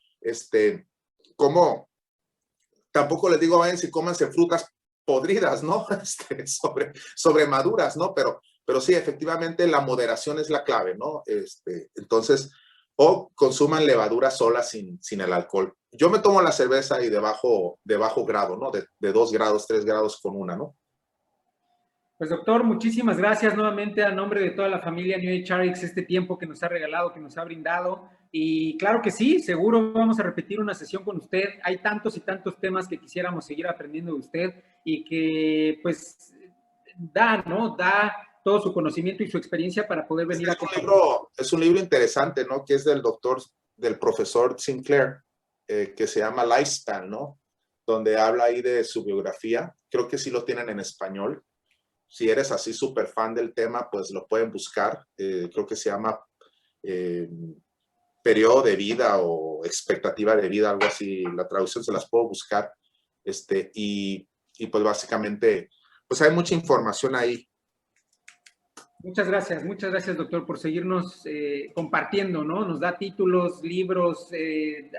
como tampoco les digo, vayan si cómanse frutas podridas, ¿no? Sobre maduras, ¿no? Pero sí, efectivamente, la moderación es la clave, ¿no? Entonces, o consuman levadura sola sin el alcohol. Yo me tomo la cerveza y de bajo grado, ¿no? De 2 grados, 3 grados con una, ¿no? Pues doctor, muchísimas gracias nuevamente a nombre de toda la familia New Age Arix, este tiempo que nos ha regalado, que nos ha brindado. Y claro que sí, seguro vamos a repetir una sesión con usted. Hay tantos y tantos temas que quisiéramos seguir aprendiendo de usted y que pues da todo su conocimiento y su experiencia para poder venir a compartir. Es un libro interesante, ¿no? Que es del profesor Sinclair, que se llama Lifespan, ¿no? Donde habla ahí de su biografía. Creo que sí lo tienen en español. Si eres así súper fan del tema, pues lo pueden buscar. Creo que se llama periodo de vida o expectativa de vida, algo así. La traducción se las puedo buscar. Y pues básicamente pues hay mucha información ahí. Muchas gracias, doctor, por seguirnos compartiendo, ¿no? Nos da títulos, libros,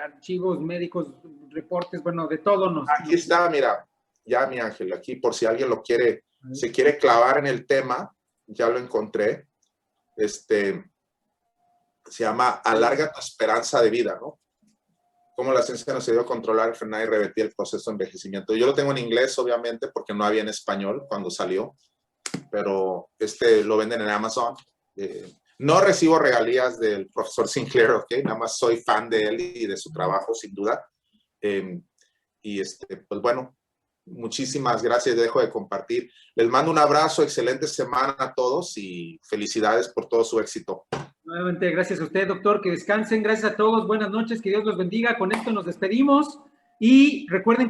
archivos médicos, reportes, bueno, de todo. Aquí está, mira, ya mi Ángel, aquí por si alguien lo quiere, se quiere clavar en el tema, ya lo encontré. Se llama Alarga tu esperanza de vida, ¿no? Cómo la ciencia nos ayudó a controlar, frenar y revertir el proceso de envejecimiento. Yo lo tengo en inglés, obviamente, porque no había en español cuando salió, pero lo venden en Amazon. No recibo regalías del profesor Sinclair, ¿ok? Nada más soy fan de él y de su trabajo, sin duda. Pues bueno, muchísimas gracias, dejo de compartir. Les mando un abrazo, excelente semana a todos y felicidades por todo su éxito. Nuevamente, gracias a usted, doctor, que descansen, gracias a todos, buenas noches, que Dios los bendiga, con esto nos despedimos y recuerden